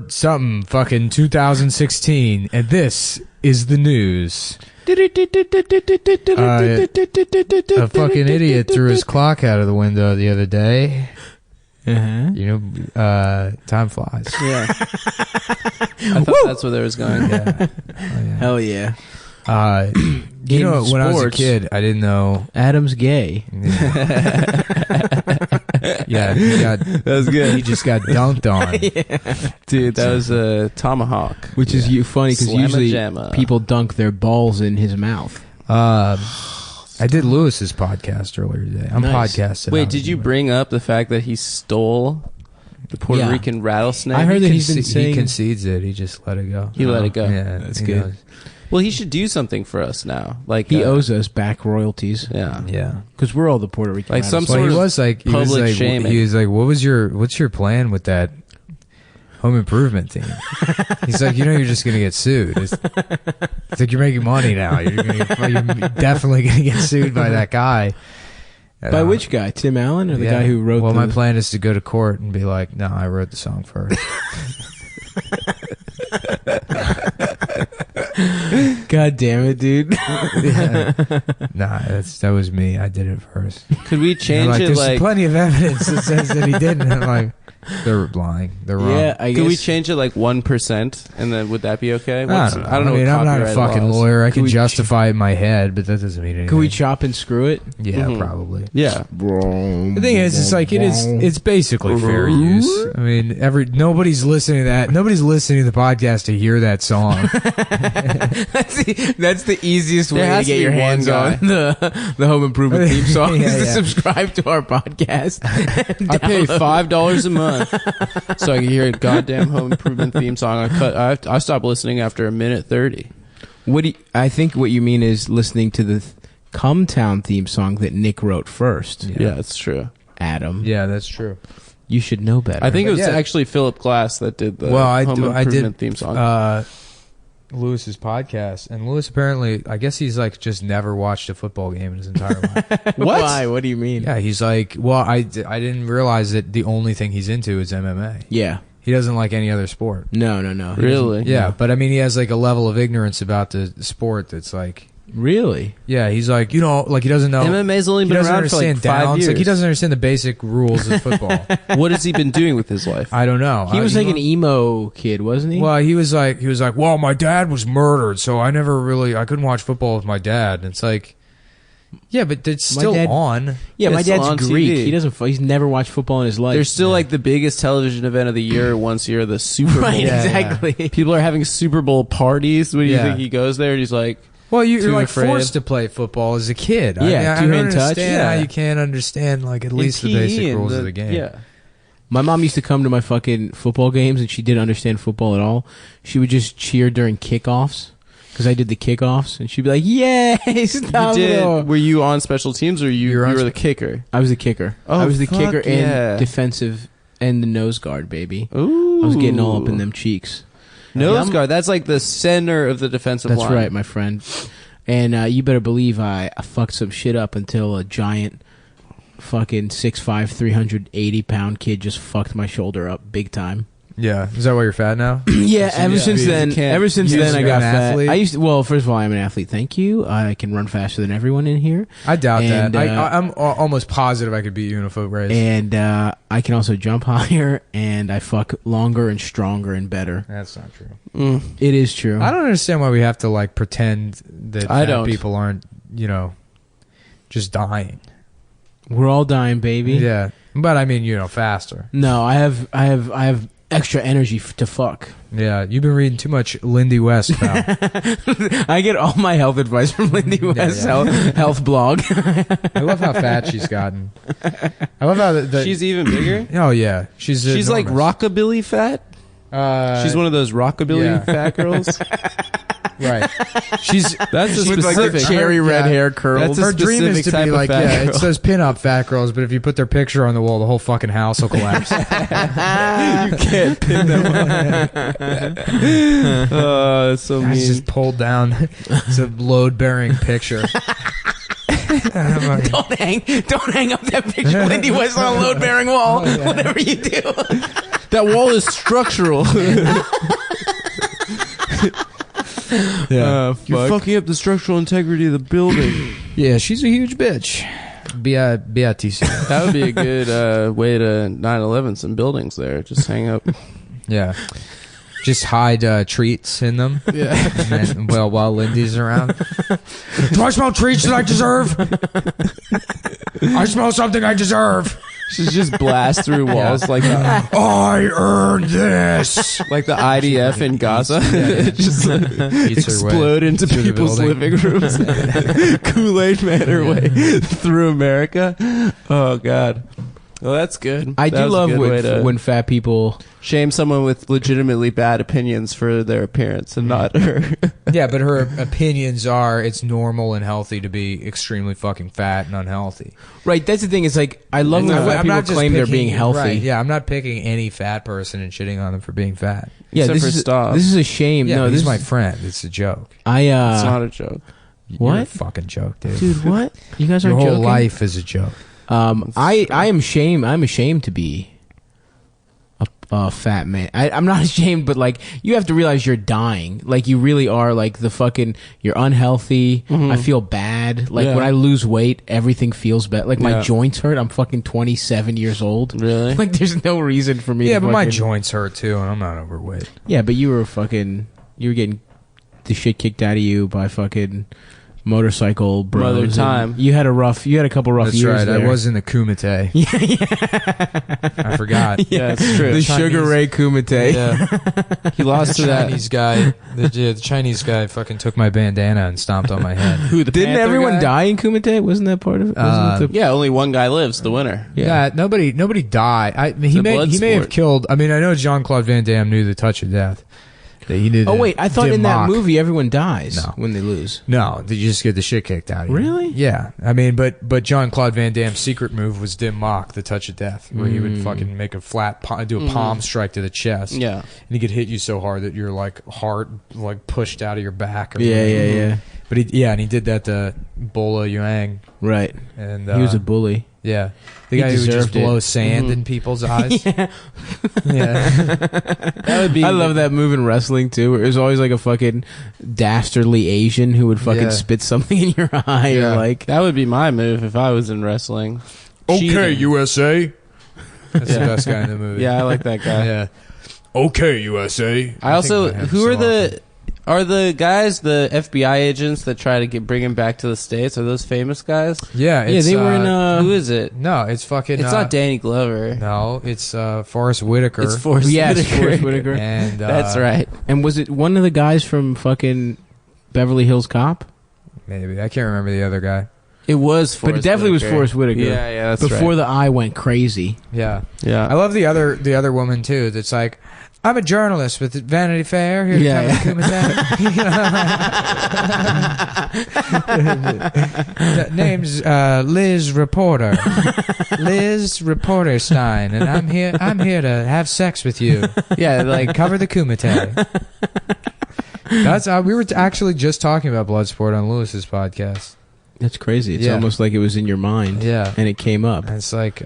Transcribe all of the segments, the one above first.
something fucking 2016, and this is the news. A fucking idiot threw his clock out of the window the other day. You know, time flies. Yeah. I thought that's where they was going. Yeah. Hell yeah. You know, when I was a kid, I didn't know Adam's gay. Yeah, that was good. He just got dunked on. Yeah. Dude, that was a tomahawk. Which is funny because usually Slamma-jamma. people dunk their balls in his mouth. I did Lewis's podcast earlier today. I'm podcasting. Wait, did you bring up the fact that he stole the Puerto Rican rattlesnake? I heard that he's been saying... He concedes it. He just let it go. He let it go. Yeah, that's good. Knows. Well, he should do something for us now. Like he owes us back royalties. Yeah. Because we're all the Puerto Rican. Like some Well, sort he of was like public shaming. He was like, what's your plan with that home improvement team? He's like, you know, you're just gonna get sued. It's like you're making money now. You're definitely gonna get sued by that guy. By which guy? Tim Allen or the guy who wrote? Well, my plan is to go to court and be like, no, I wrote the song first. God damn it, dude. Yeah. Nah, that was me. I did it first. Could we change it? There's Like, plenty of evidence that says that he didn't. And I'm like, they're lying. They're wrong. Yeah, I guess. could we change it like 1%, and then would that be okay? I don't know. I mean, I'm not a fucking lawyer. I can justify it in my head, but that doesn't mean anything. Could we chop and screw it? Yeah, probably. Yeah. The thing is, it's like it's basically fair use. I mean, nobody's listening to that. Nobody's listening to the podcast to hear that song. That's the easiest way to get your hands on the Home Improvement theme song is to subscribe to our podcast. I pay $5 a month so I can hear a goddamn Home Improvement theme song. I stopped listening after 1:30. I think what you mean is listening to the Cum Town theme song that Nick wrote first. Yeah, that's true. Adam. Yeah, that's true. You should know better. I think it was actually Philip Glass that did the Home Improvement theme song. Lewis's podcast, and Lewis apparently, I guess he's like just never watched a football game in his entire life. What? Why? What do you mean? Yeah, he's like, well, I didn't realize that the only thing he's into is MMA. Yeah. He doesn't like any other sport. No. Really? Yeah, but I mean, he has like a level of ignorance about the sport that's like... Really? Yeah, he's like, you know, like he doesn't know... MMA's only been around for like 5 years. Like he doesn't understand the basic rules of football. What has he been doing with his life? I don't know. He was like an emo kid, wasn't he? Well, he was like, well, my dad was murdered, so I couldn't watch football with my dad. And it's like, yeah, but it's still on. Yeah, my It's still dad's on Greek. TV. He's never watched football in his life. There's still like the biggest television event of the year once a year, the Super Bowl. Right, exactly. People are having Super Bowl parties. What do you think he goes there and he's like... Well, you're like afraid. forced to play football as a kid. Yeah, I don't two-hand touch. understand how you can't understand like at least the basic rules of the game. Yeah. My mom used to come to my fucking football games, and she didn't understand football at all. She would just cheer during kickoffs, because I did the kickoffs, and she'd be like, "Yay, Stavros!" Were you on special teams, or you were the kicker? I was the kicker. Oh, I was the kicker yeah. and defensive and the nose guard, baby. Ooh. I was getting all up in them cheeks. Nose guard. That's like the center of the defensive line. That's right, my friend. And you better believe I fucked some shit up until a giant fucking 6'5", 380-pound kid just fucked my shoulder up big time. Yeah, is that why you're fat now? Yeah, ever since then I got fat. Athlete? First of all, I'm an athlete. Thank you. I can run faster than everyone in here. I doubt And, that. I'm almost positive I could beat you in a foot race. And I can also jump higher, and I fuck longer and stronger and better. That's not true. It is true. I don't understand why we have to like pretend that fat people aren't, you know, just dying. We're all dying, baby. Yeah, but I mean, you know, faster. No, I have extra energy to fuck. Yeah, you've been reading too much Lindy West, pal. I get all my health advice from Lindy West's health blog. I love how fat she's gotten. I love how she's even bigger. Oh yeah, she's like rockabilly fat. She's one of those rockabilly fat girls. Right. That's a specific like cherry red hair curls. Her dream is to be like, it says pin-up fat girls, but if you put their picture on the wall, the whole fucking house will collapse. You can't pin them up. Oh, that's so mean. It's just pulled down. It's a load-bearing picture. Don't hang up that picture of Lindy West on a load-bearing wall. Whatever you do. That wall is structural. You're fucking up the structural integrity of the building. Yeah, she's a huge bitch. BITC. That would be a good way to 9/11 some buildings there. Just hang up. Yeah. Just hide treats in them. Yeah. And, well, while Lindy's around. Do I smell treats that I deserve? I smell something I deserve. She's just blast through walls like I earned this. like the IDF in Gaza. Just Eats her way explode into through the people's building. living rooms. Kool-Aid Man her way through America. Oh God. Well, that's good. I That do was a love good way to when fat people. shame someone with legitimately bad opinions for their appearance and not her. Yeah, but her opinions are it's normal and healthy to be extremely fucking fat and unhealthy. Right, that's the thing. It's like I love when fat people claim they're being healthy. Right, yeah, I'm not picking any fat person and shitting on them for being fat. Yeah, Except this for is Stav. this is a shame. Yeah, no, but this he's my is, friend. It's a joke. It's not a joke. What? You're a fucking joke, dude. Dude, what? You guys Your aren't whole joking? life is a joke. I'm ashamed to be a fat man. I'm not ashamed, but like you have to realize you're dying. Like you really are. Like you're unhealthy. I feel bad. Like when I lose weight, everything feels bad. Like my joints hurt. I'm fucking 27 years old. Really? Like there's no reason for me. Yeah, to but my fucking- joints hurt too, and I'm not overweight. Yeah, but you were getting the shit kicked out of you by fucking motorcycle bros. Mother and time. You had a couple rough That's years right. there. I was in the Kumite. I forgot. Yeah, it's true. the Chinese- Sugar Ray Kumite. Yeah, He lost to that. Chinese guy. The Chinese guy fucking took my bandana and stomped on my head. Who the Didn't Panther everyone guy? die in Kumite? Wasn't that part of it? Wasn't it the- Yeah, only one guy lives, the winner. Yeah, nobody died. He may blood have sport. killed. I mean, I know Jean-Claude Van Damme knew the touch of death. That he knew. Oh wait, I thought in that Mock. movie everyone dies No. when they lose. No, you just get the shit kicked out of you. Really? Yeah. I mean, but Jean-Claude Van Damme's secret move was Dim Mock, the touch of death, where he would fucking make a do a palm strike to the chest. Yeah. And he could hit you so hard that your like heart like pushed out of your back. Or Yeah, whatever. yeah. But he did that to Bola Yang, Right. and He was a bully. yeah, the He guy who would just deserved it. blow sand in people's eyes. yeah. That would be. I love that move in wrestling too. Where it was always like a fucking dastardly Asian who would fucking Yeah. spit something in your eye Yeah. or like. That would be my move if I was in wrestling. Okay, Cheating. USA. That's Yeah. the best guy in the movie. Yeah, I like that guy. Yeah. Okay, USA. I also, think about him who so are often. the guys, the FBI agents that try to bring him back to the States? Are those famous guys? Yeah, Yeah, it's, they were in. Who is it? No, it's fucking. It's not Danny Glover. No, it's Forrest Whitaker. It's Forrest Yes, Whitaker. Forrest Whitaker. And That's right. And was it one of the guys from fucking Beverly Hills Cop? Maybe I can't remember the other guy. It was Forrest But it definitely was Whitaker. Forrest Whitaker. Yeah, that's Before right. the eye went crazy. Yeah, Yeah. I love the other woman too. That's like, I'm a journalist with Vanity Fair here to cover the name's Liz Reporter, Liz Reporterstein, and I'm here to have sex with you. Yeah, like Cover the Kumite. That's we were actually just talking about Bloodsport on Lewis's podcast. That's crazy. It's Yeah. almost like it was in your mind. Yeah. And it came up. And it's like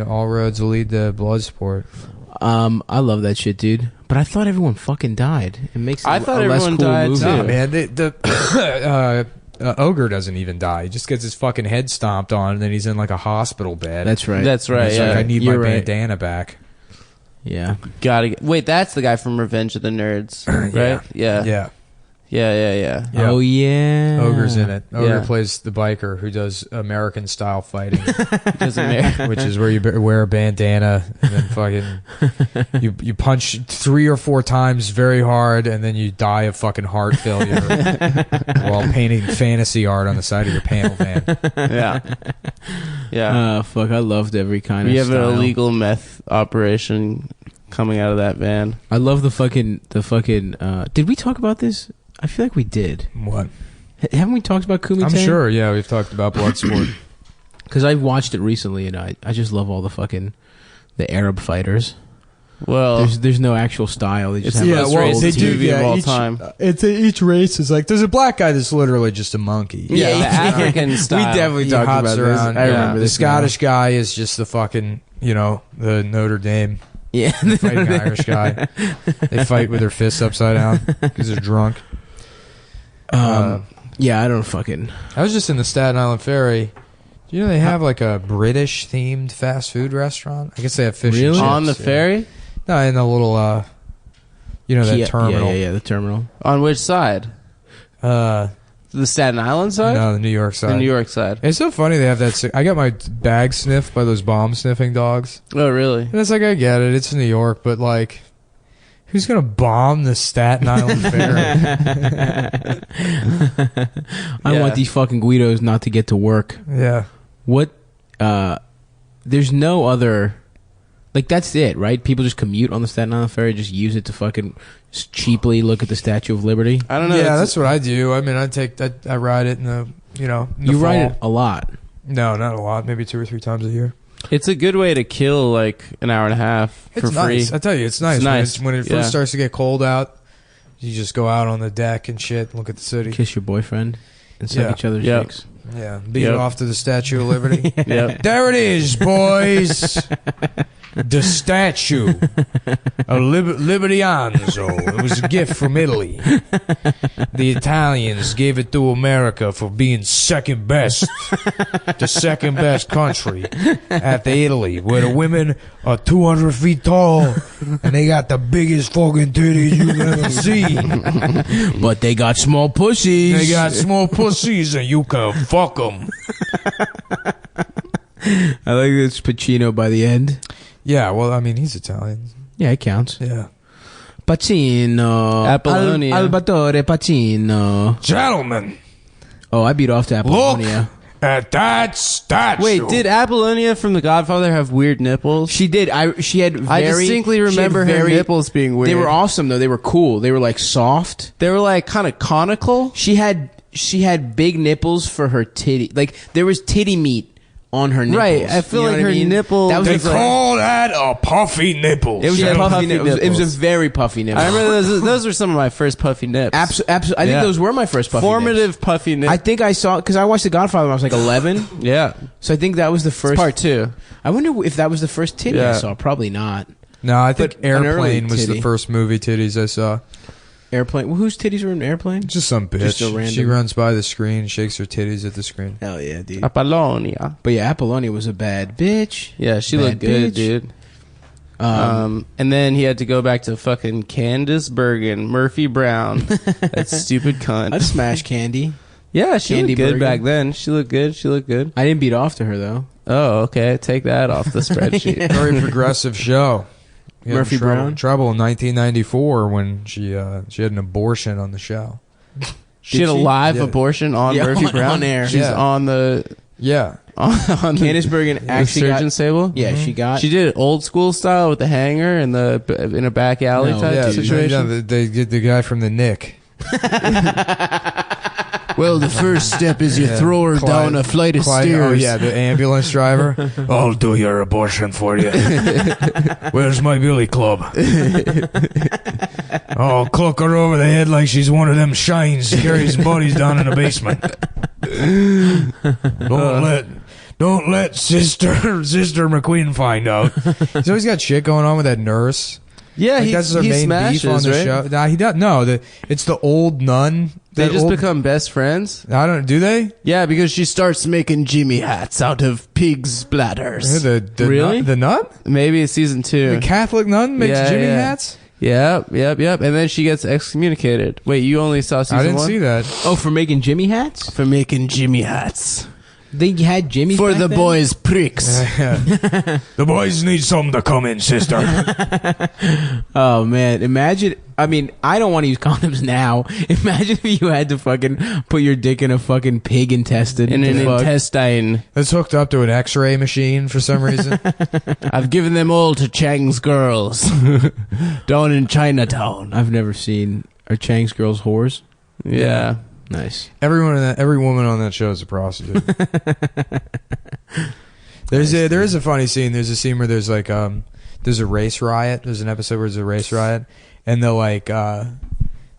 all roads will lead to Bloodsport. I love that shit, dude. But I thought everyone fucking died. It makes it I thought a less everyone cool died, movie. too. No, man, the ogre doesn't even die. He just gets his fucking head stomped on, and then he's in like a hospital bed. That's right. that's And right. he's Yeah. like, I need my You're right. bandana back. Yeah. Wait, that's the guy from Revenge of the Nerds, right? Yeah. Yeah. Yeah. Oh, yeah. Ogre's in it. Ogre Yeah. plays the biker who does American style fighting, Doesn't matter. which is where you wear a bandana and then fucking you punch 3 or 4 times very hard, and then you die of fucking heart failure while painting fantasy art on the side of your panel van. Yeah. Fuck, I loved every kind We of have style. an illegal meth operation coming out of that van. I love the fucking did we talk about this? I feel like we did. What? Haven't we talked about Kumite? I'm sure. Yeah, we've talked about Bloodsport. Because I watched it recently, and I just love all the Arab fighters. Well, There's no actual style. They just have the like most old racist TV. movie of all time. It's each race is like there's a black guy that's literally just a monkey. Yeah, the African style. We definitely He talked hops about around. this. I Yeah. remember The this. Scottish guy is just the fucking the Notre Dame Yeah. They fight an Irish guy. They fight with their fists upside down because they're drunk. Yeah, I don't fucking... I was just in the Staten Island Ferry. Do you know they have like a British themed fast food restaurant? I guess they have fish and Really? chips. On the ferry? No, in the little, that terminal. Yeah, the terminal. On which side? The The Staten Island side? No, the New York side. The New York side. It's so funny they have that. I got my bag sniffed by those bomb sniffing dogs. Oh, really? And it's like, I get it. It's New York, but like, who's going to bomb the Staten Island Ferry? I want these fucking Guidos not to get to work. Yeah. What? There's no other... Like, that's it, right? People just commute on the Staten Island Ferry, just use it to fucking just cheaply look at the Statue of Liberty. I don't know. Yeah, that's what I do. I mean, I ride it in the, in the You ride fall. it a lot. No, not a lot. Maybe 2 or 3 times a year. It's a good way to kill like an hour and a half for It's free. nice. I tell you, it's nice. It's nice. When it first starts to get cold out, you just go out on the deck and shit, look at the city. Kiss your boyfriend and suck Yeah. each other's Yep. dicks. Yeah, beat it off to the Statue of Liberty. Yep. There it is, boys. The statue of Libertianzo. It was a gift from Italy. The Italians gave it to America for being second best. The second best country after Italy, where the women are 200 feet tall and they got the biggest fucking titties you can ever see. But they got small pussies. They got small pussies and you can fuck them. I like this Pacino by the end. Yeah, well, I mean, he's Italian. Yeah, it counts. Yeah. Pacino. Apollonia. Albatore Pacino. Gentlemen, Oh, I beat off to Apollonia. at that statue. Wait, did Apollonia from The Godfather have weird nipples? She did. She had very... I distinctly remember her nipples being weird. They were awesome, though. They were cool. They were, like, soft. They were like kind of conical. She had big nipples for her titty. Like, there was titty meat on her nipples. Right, I feel You know like what her I mean? nipple- That was They like, call that a puffy nipple. it was She a had puffy puffy nipple. It was nipples. a very puffy nipple. I remember those were some of my first puffy nips. Absolutely. I think Yeah. those were my first puffy Formative nips. puffy nips. I think I saw... Because I watched The Godfather when I was like 11. Yeah. So I think that was the first... Part 2. I wonder if that was the first titty I Yeah. saw. Probably not. No, I think But an early Airplane was the titty. first movie titties I saw. Airplane. Well, whose titties were in Airplane? Just some bitch. Just a random- She runs by the screen, shakes her titties at the screen. Hell yeah, dude. Apollonia. But yeah, Apollonia was a bad bitch. Yeah, she Bad looked good, bitch. dude. And then he had to go back to fucking Candace Bergen, Murphy Brown, that stupid cunt. I'd smash Candy. Yeah, she Candy looked good Bergen. back then. She looked good. She looked good. I didn't beat off to her though. Oh, okay. Take that off the spreadsheet. Very progressive show. He had Murphy Brown? trouble in 1994 when she had an abortion on the show. She had a she? live Yeah. abortion on Yeah, Murphy on- Brown. on air. She's Yeah. on the Yeah. on the, Candice Bergen the actually surgeon's table. Yeah, she got. She did it old school style with the hanger and the in a back alley No, type Yeah, situation. yeah, they get the guy from the Nick. Well, the first step is you Yeah. throw her Clyde- down a flight of Clyde- stairs. Oh, yeah, the ambulance driver. I'll do your abortion for you. Where's my billy club? I'll cluck her over the head like she's one of them shines carries bodies down in the basement. Don't let Sister McQueen find out. He's always got shit going on with that nurse. Yeah, Like, he, that's their he main smashes, beef on the right? show. Nah, he does. No, it's the old nun. They That just old- become best friends. I don't. Do they? Yeah, because she starts making Jimmy hats out of pigs' bladders. The Really? nun, the nun? Maybe it's season 2. The Catholic nun makes Yeah, Jimmy yeah. hats. Yep. And then she gets excommunicated. Wait, you only saw season 1? I didn't see that. Oh, for making Jimmy hats? For making Jimmy hats. They had Jimmy For the boys' pricks. The boys need something to come in, sister. Oh man, imagine. I mean, I don't want to use condoms now. Imagine if you had to fucking put your dick in a fucking pig intestine. In an to fuck. intestine. It's hooked up to an X-ray machine for some reason. I've given them all to Chang's girls. Down in Chinatown. I've never seen. Are Chang's girls whores? Yeah. Nice. Every woman on that show is a prostitute. There is a funny scene. There's a scene where there's like there's a race riot. There's an episode where there's a race riot, and they'll like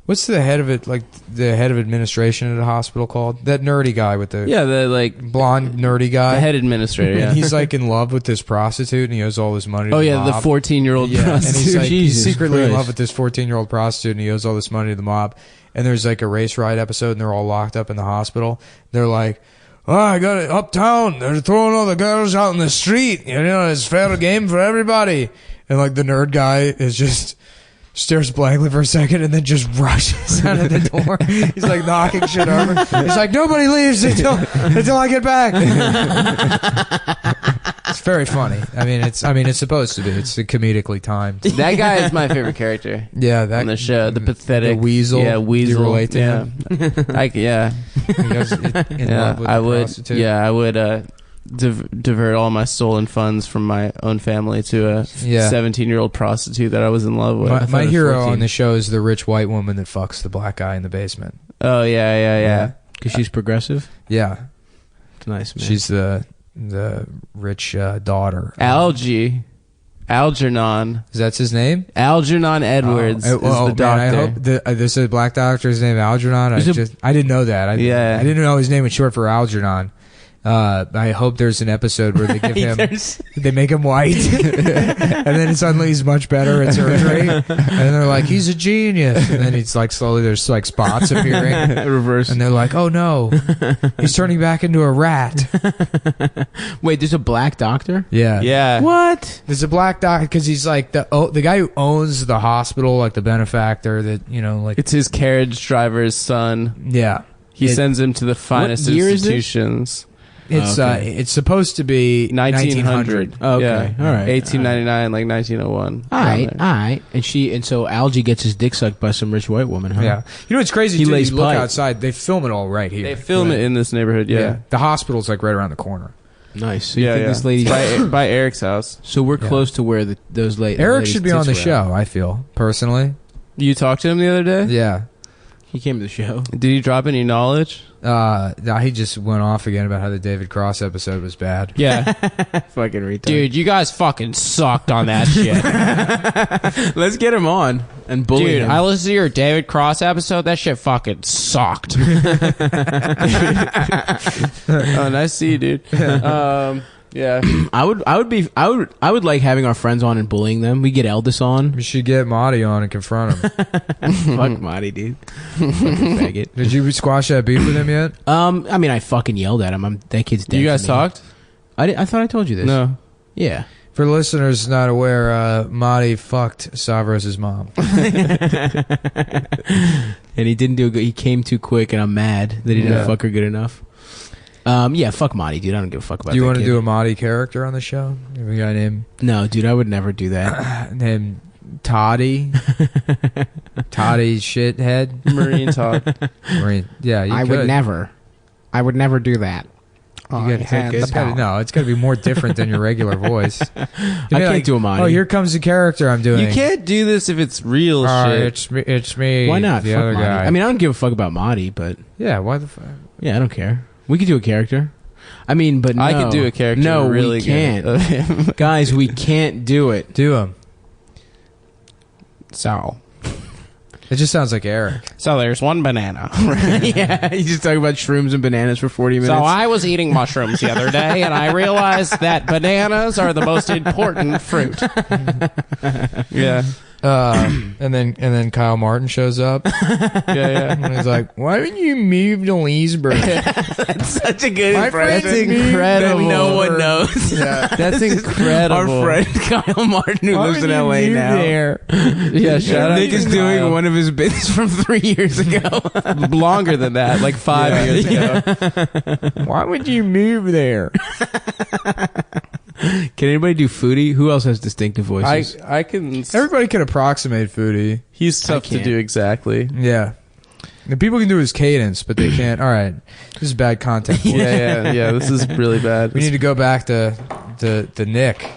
What's the head of it, like the head of administration at a hospital called? That nerdy guy with the the like blonde nerdy guy. the head administrator. Yeah. And he's like in love with this prostitute, and he owes all this money to the mob. The 14-year-old Yeah, and prostitute. he's like he's secretly in Christ. love with this 14-year-old prostitute, and he owes all this money to the mob. And there's like a race ride episode, and they're all locked up in the hospital. They're like, "Oh, I got it uptown. They're throwing all the girls out in the street. You know, it's fair game for everybody." And like the nerd guy is just stares blankly for a second and then just rushes out of the door. He's like knocking shit over. He's like, "Nobody leaves until I get back." It's very funny. I mean, it's supposed to be. It's comedically timed. That guy is my favorite character Yeah, that on the show. The pathetic the weasel. Yeah, weasel. Do you relate to yeah. him? He goes in love with I the would. prostitute. Yeah, I would divert all my stolen funds from my own family to a 17-year-old prostitute that I was in love with. My hero on the show is the rich white woman that fucks the black guy in the basement. Oh yeah. Because she's progressive. Yeah, It's nice, man. she's the rich daughter. Algernon. That's his name. Algernon Edwards is the man, doctor. I hope this is a black doctor's name, Algernon. I didn't know that. I didn't know his name was short for Algernon. I hope there's an episode where they give him, they make him white, and then suddenly he's much better at surgery, and they're like, he's a genius, and then he's like slowly there's like spots appearing, Reverse. and they're like, oh no, he's turning back into a rat. Wait, there's a black doctor? Yeah. What? There's a black doctor because he's like the guy who owns the hospital, like the benefactor that like It's his carriage driver's son. yeah. He sends him to the finest year is this? institutions. It's supposed to be 1900. Oh, okay. Yeah. All right. 1899, like 1901. All right. And so Algie gets his dick sucked by some rich white woman, huh? Yeah. You know what's crazy? He Too, lays you look pipe. outside, they film it all right here. They film it in this neighborhood, yeah. The hospital's like right around the corner. Nice. So you think this lady... by Eric's house. So we're close to where those ladies... Eric should be on the show, I feel, personally. You talked to him the other day? Yeah. He came to the show. Did he drop any knowledge? No, he just went off again about how the David Cross episode was bad. Yeah. Fucking retard. Dude, you guys fucking sucked on that shit. Let's get him on and bully him. I listened to your David Cross episode. That shit fucking sucked. Oh, nice to see you, dude. Yeah. I would like having our friends on and bullying them. We get Eldis on. We should get Marty on and confront him. Fuck Marty, dude. Fucking faggot. Did you squash that beef with him yet? I mean, I fucking yelled at him. That kid's dead. You guys to me. talked? I thought I told you this. No. Yeah. For listeners not aware, Marty fucked Stavros' mom. And he didn't do good. He came too quick, and I'm mad that he didn't fuck her good enough. Yeah, fuck Marty, dude. I don't give a fuck about that. Do you want to kid. do a Marty character on the show? Have a guy named No, dude, I would never do that. named Toddy? Toddy shithead? Marine talk. Yeah, you I could. would never do that. It's gotta be more different than your regular voice. I can't do a Marty. Oh, here comes the character I'm doing. You can't do this if it's real shit. It's me. Why not? The Fuck other Marty. guy. I mean, I don't give a fuck about Marty, but yeah. Why the fuck? yeah, I don't care. We could do a character. I mean, but no. I could do a character. No, really we can't. good of him. Guys, we can't do it. Do him. So It just sounds like Eric. there's one banana. Yeah, you just talk about shrooms and bananas for 40 minutes. So I was eating mushrooms the other day, and I realized that bananas are the most important fruit. Yeah. And then Kyle Martin shows up. Yeah. And he's like, "Why didn't you move to Leesburg?" That's such a good My impression. friend That's incredible. That no one knows. Yeah. That's incredible. Our friend Kyle Martin, who Why lives in would you LA move now. there? Yeah, shout out. Nick is to doing Kyle. one of his bits from 3 years ago. Longer than that, like 5 years ago. Why would you move there? Can anybody do Foodie? Who else has distinctive voices? I can. Everybody can approximate Foodie. He's tough to can't. do exactly. Yeah. The people can do his cadence, but they can't. All right. This is bad content. Yeah. This is really bad. We need to go back to Nick.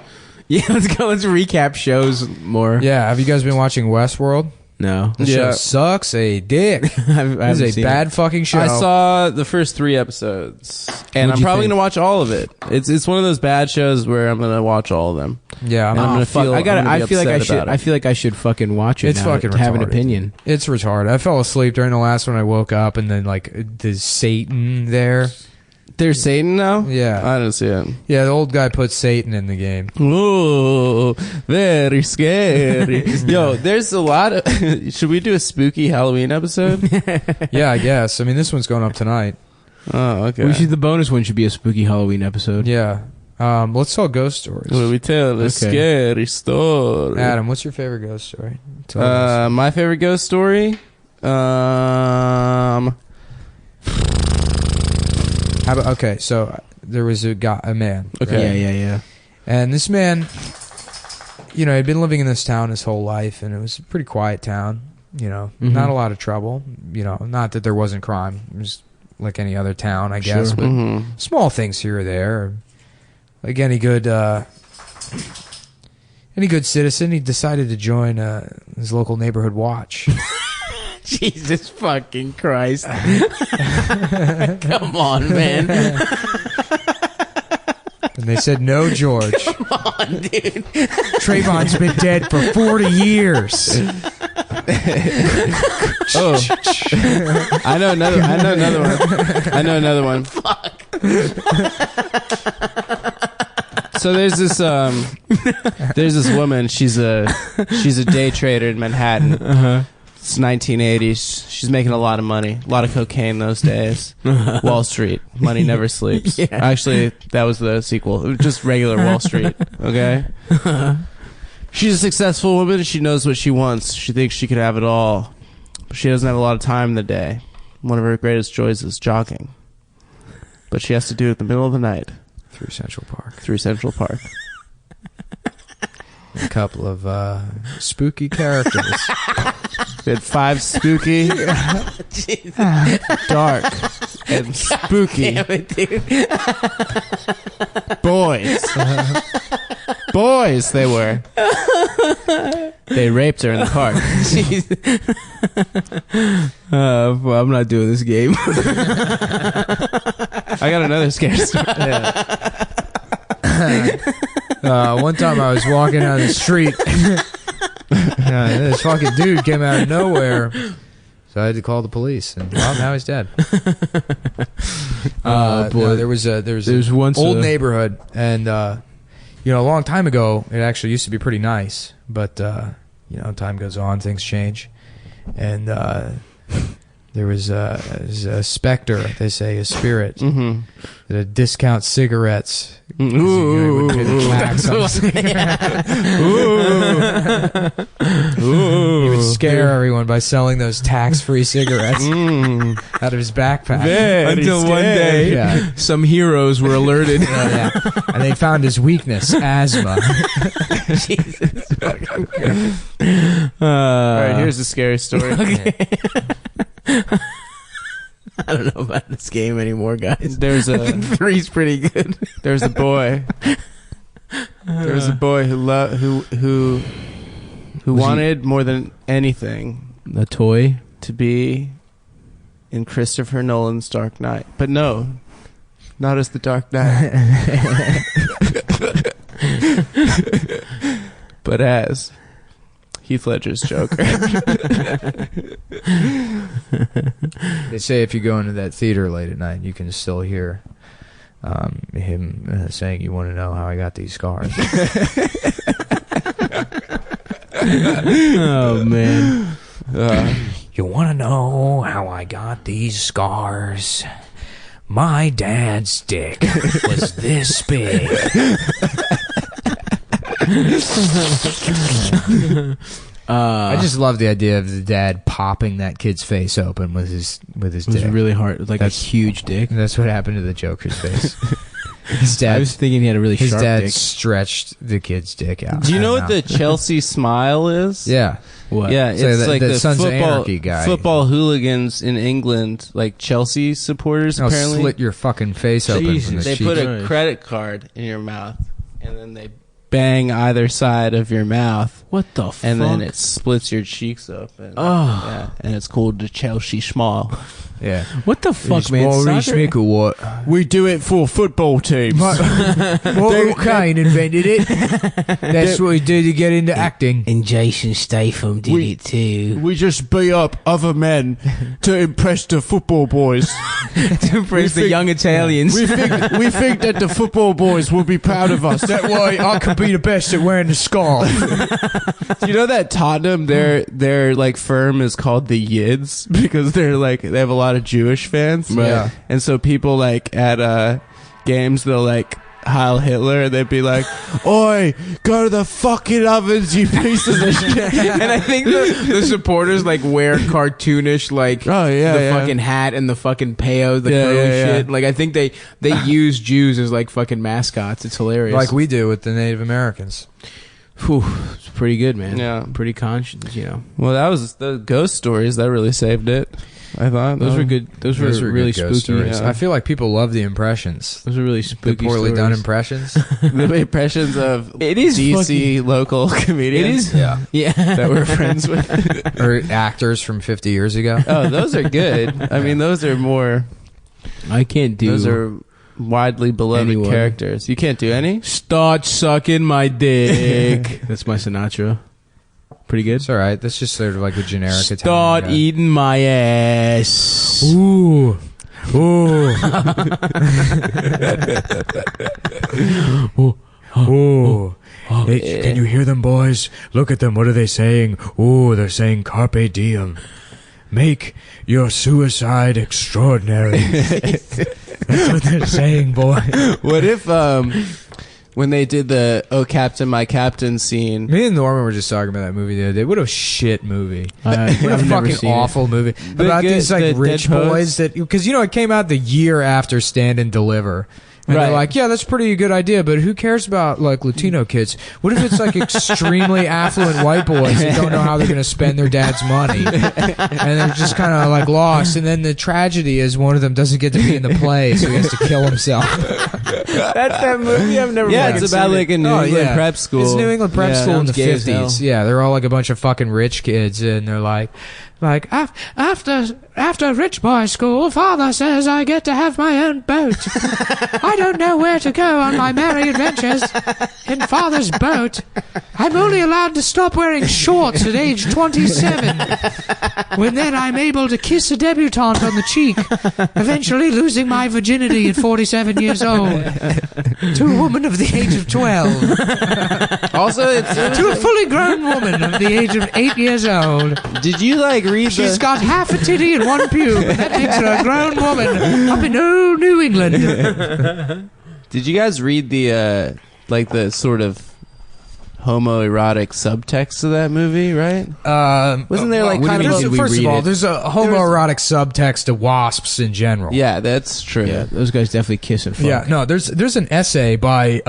Yeah, let's go. Let's recap shows more. Yeah. Have you guys been watching Westworld? No. The show sucks a dick. It's a bad fucking show. I saw the first 3 episodes, and What'd I'm you probably think? gonna watch all of it. It's one of those bad shows where I'm gonna watch all of them. Yeah, And I'm gonna fuck. feel. I got. I'm gonna be I feel like I upset should. about it. I feel like I should fucking watch it. It's now fucking to have an retarded. opinion. It's retarded. I fell asleep during the last one. I woke up and then like there's Satan there. There's Satan now. Yeah. I didn't see it. Yeah, the old guy put Satan in the game. Ooh, very scary. Yo, there's a lot of. Should we do a spooky Halloween episode? Yeah, I guess. I mean, this one's going up tonight. Oh, okay. The bonus one should be a spooky Halloween episode. Yeah. Let's tell ghost stories. Well, we tell a Okay. scary story. Adam, what's your favorite ghost story? Tell us. My favorite ghost story. How about, okay, so there was a man. Okay. Yeah. And this man, you know, he'd been living in this town his whole life, and it was a pretty quiet town, you know, not a lot of trouble, you know, not that there wasn't crime. It was like any other town, I guess, Sure. but small things here or there. Like any good citizen, he decided to join his local neighborhood watch. Jesus fucking Christ! Come on, man. And they said, "No, George. Come on, dude. Trayvon's been dead for 40 years." Oh, I know another one. Fuck. So there's this woman. She's a day trader in Manhattan. It's 1980s. She's making a lot of money, a lot of cocaine those days. Wall Street, money never sleeps. Yeah. Actually, that was the sequel. It was just regular Wall Street. Okay. She's a successful woman. She knows what she wants. She thinks she could have it all, but she doesn't have a lot of time in the day. One of her greatest joys is jogging, but she has to do it in the middle of the night Through Central Park. A couple of spooky characters. We had 5 spooky, dark, and spooky Damn it, dude. boys. Boys, they were. They raped her in the park. Well, I'm not doing this game. I got another scary story. One time I was walking down the street. This fucking dude came out of nowhere. So I had to call the police, and well, now he's dead. Boy. No, there was once old a- neighborhood, and you know, a long time ago, it actually used to be pretty nice. But you know, time goes on, things change, and there was a specter, they say, a spirit that would discount cigarettes. Ooh. He would scare everyone by selling those tax-free cigarettes out of his backpack. Until one day, Yeah. some heroes were alerted. Yeah. And they found his weakness, asthma. Jesus. All right, here's the scary story. I don't know about this game anymore, guys. There's I a think 3's pretty good. there's a boy. There was a boy who wanted more than anything A toy? to be in Christopher Nolan's Dark Knight. But no, not as the Dark Knight. But as Heath Ledger's Joker. They say if you go into that theater late at night, you can still hear him saying, "You want to know how I got these scars?" Oh, man. You want to know how I got these scars? My dad's dick was this big. I just love the idea of the dad popping that kid's face open with his It was dick. really hard. Like That's- a huge dick. That's what happened to the Joker's face. His I dad, was thinking he had a really his sharp dad dick. stretched the kid's dick out. Do you know I what don't the Chelsea smile is? Yeah. What? Yeah, So it's the- like the the Sons of football, Anarchy guy. football hooligans in England, like Chelsea supporters, I'll apparently. slit your fucking face open from Jesus. the They cheeks. put a Christ. credit card in your mouth, and then they bang either side of your mouth. What the fuck? And then it splits your cheeks open. Oh. Yeah. And it's called the Chelsea Smile. Yeah. What the fuck, man? Soccer? Or what? We do it for football teams. Michael Caine invented it. That's what we do to get into acting. And Jason Statham did it too. We just beat up other men to impress the football boys. To impress the young Italians. We think that the football boys will be proud of us. That's why I could be the best at wearing the scarf. Do you know that Tottenham, their like firm is called the Yids because they have a lot of Jewish fans. Right. Yeah. And so people like at games they'll like Heil Hitler and they'd be like, "Oi, go to the fucking ovens, you pieces of shit." And I think the supporters like wear cartoonish like the fucking hat and the fucking peo, the curly shit. Like I think they use Jews as like fucking mascots. It's hilarious. Like we do with the Native Americans. Whew, it's pretty good, man. Yeah. Pretty conscious, you know. Well, that was the ghost stories that really saved it. I thought Those were good. Those were really good ghost spooky. stories. Yeah. I feel like people love the impressions. Those are really The spooky. poorly done stories. impressions. the impressions of It is DC local comedians. It is. Yeah. That we're friends with. Or actors from 50 years ago. Oh, those are good. I mean, those are more. I can't do. Those are widely beloved Anyone. characters. You can't do any. Start sucking my dick. That's my Sinatra. Pretty good. It's all right. That's just sort of like a generic Start Italian guy. eating my ass. Ooh. Ooh. Ooh. Hey, can you hear them, boys? Look at them. What are they saying? Ooh, they're saying carpe diem. Make your suicide extraordinary. That's what they're saying, boy. What if when they did the "Oh Captain, My Captain" scene? Me and Norman were just talking about that movie the other day. What a shit movie. What a I've never fucking seen it. awful movie. About these the like rich dead boys that, because it came out the year after Stand and Deliver. And Right. they're like, yeah, that's a pretty good idea, but who cares about like Latino kids? What if it's like extremely affluent white boys that don't know how they're going to spend their dad's money? And they're just kind of like lost. And then the tragedy is one of them doesn't get to be in the play, so he has to kill himself. That's that movie. I've never. Yeah, fucking it's about seen like it. a New England prep school. It's New England prep Yeah. school in the Sounds gay as hell. 50s. Yeah, they're all like a bunch of fucking rich kids, and they're like after rich boy school, father says I get to have my own boat. I don't know where to go on my merry adventures in father's boat. I'm only allowed to stop wearing shorts at age 27. When then I'm able to kiss a debutante on the cheek, eventually losing my virginity at 47 years old to a woman of the age of 12. Also, it's To a fully grown woman of the age of 8 years old. did you like read She's the? got half a titty and one pube, and that makes her a grown woman up in old New England. Did you guys read the like the sort of homoerotic subtext of that movie? Right? Wasn't there like what do kind you of mean, a, did we first of read all, it? there's a homoerotic subtext to wasps in general. Yeah, that's true. Yeah, those guys definitely kiss and fuck. Yeah, no, there's an essay by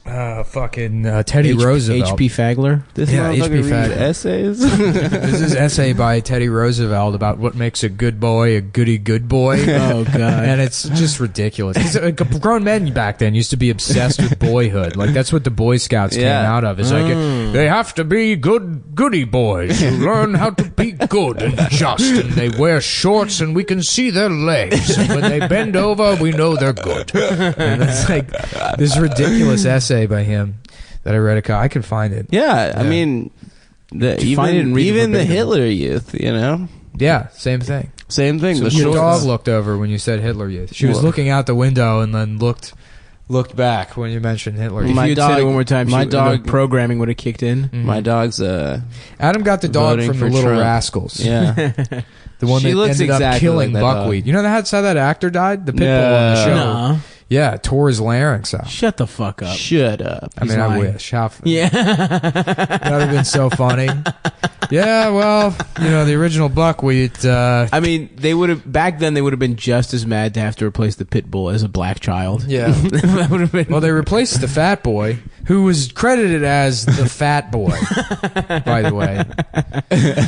Teddy Roosevelt. H.P. Fagler. This Yeah, motherfucker H.P. reads Fagler. essays. This is an essay by Teddy Roosevelt about what makes a good boy a goody good boy. Oh god. And it's just ridiculous. 'Cause, grown men back then used to be obsessed with boyhood. Like that's what the Boy Scouts came Yeah. out of. It's like they have to be good goody boys who learn how to be good and just. And they wear shorts and we can see their legs. And when they bend over, we know they're good. And it's like this ridiculous essay by him that I read. I can find it. Yeah, I Yeah. mean, you find it and read it even the verbatim? Hitler Youth, you know, Yeah, same thing. same thing. So the your shorts. dog looked over when you said Hitler Youth. She was Whoa. looking out the window and then looked back when you mentioned Hitler Youth. If My you had said it dog- one more time, my the dog- programming would have kicked in. My dog's Adam got the dog voting from the for Little Trump. Rascals. Yeah, The one She that looks ended up exactly killing like that Buckwheat. dog. You know that's how that actor died? The pit bull on the No. show. Nah. Yeah, tore his larynx out. Shut the fuck up. shut up. I mean, He's I lying. wish. How Yeah. that would have been so funny. Yeah, well, the original Buckwheat. I mean, they would have back then. They would have been just as mad to have to replace the pit bull as a black child. Yeah. That would have been. Well, they replaced the fat boy who was credited as the fat boy, by the way.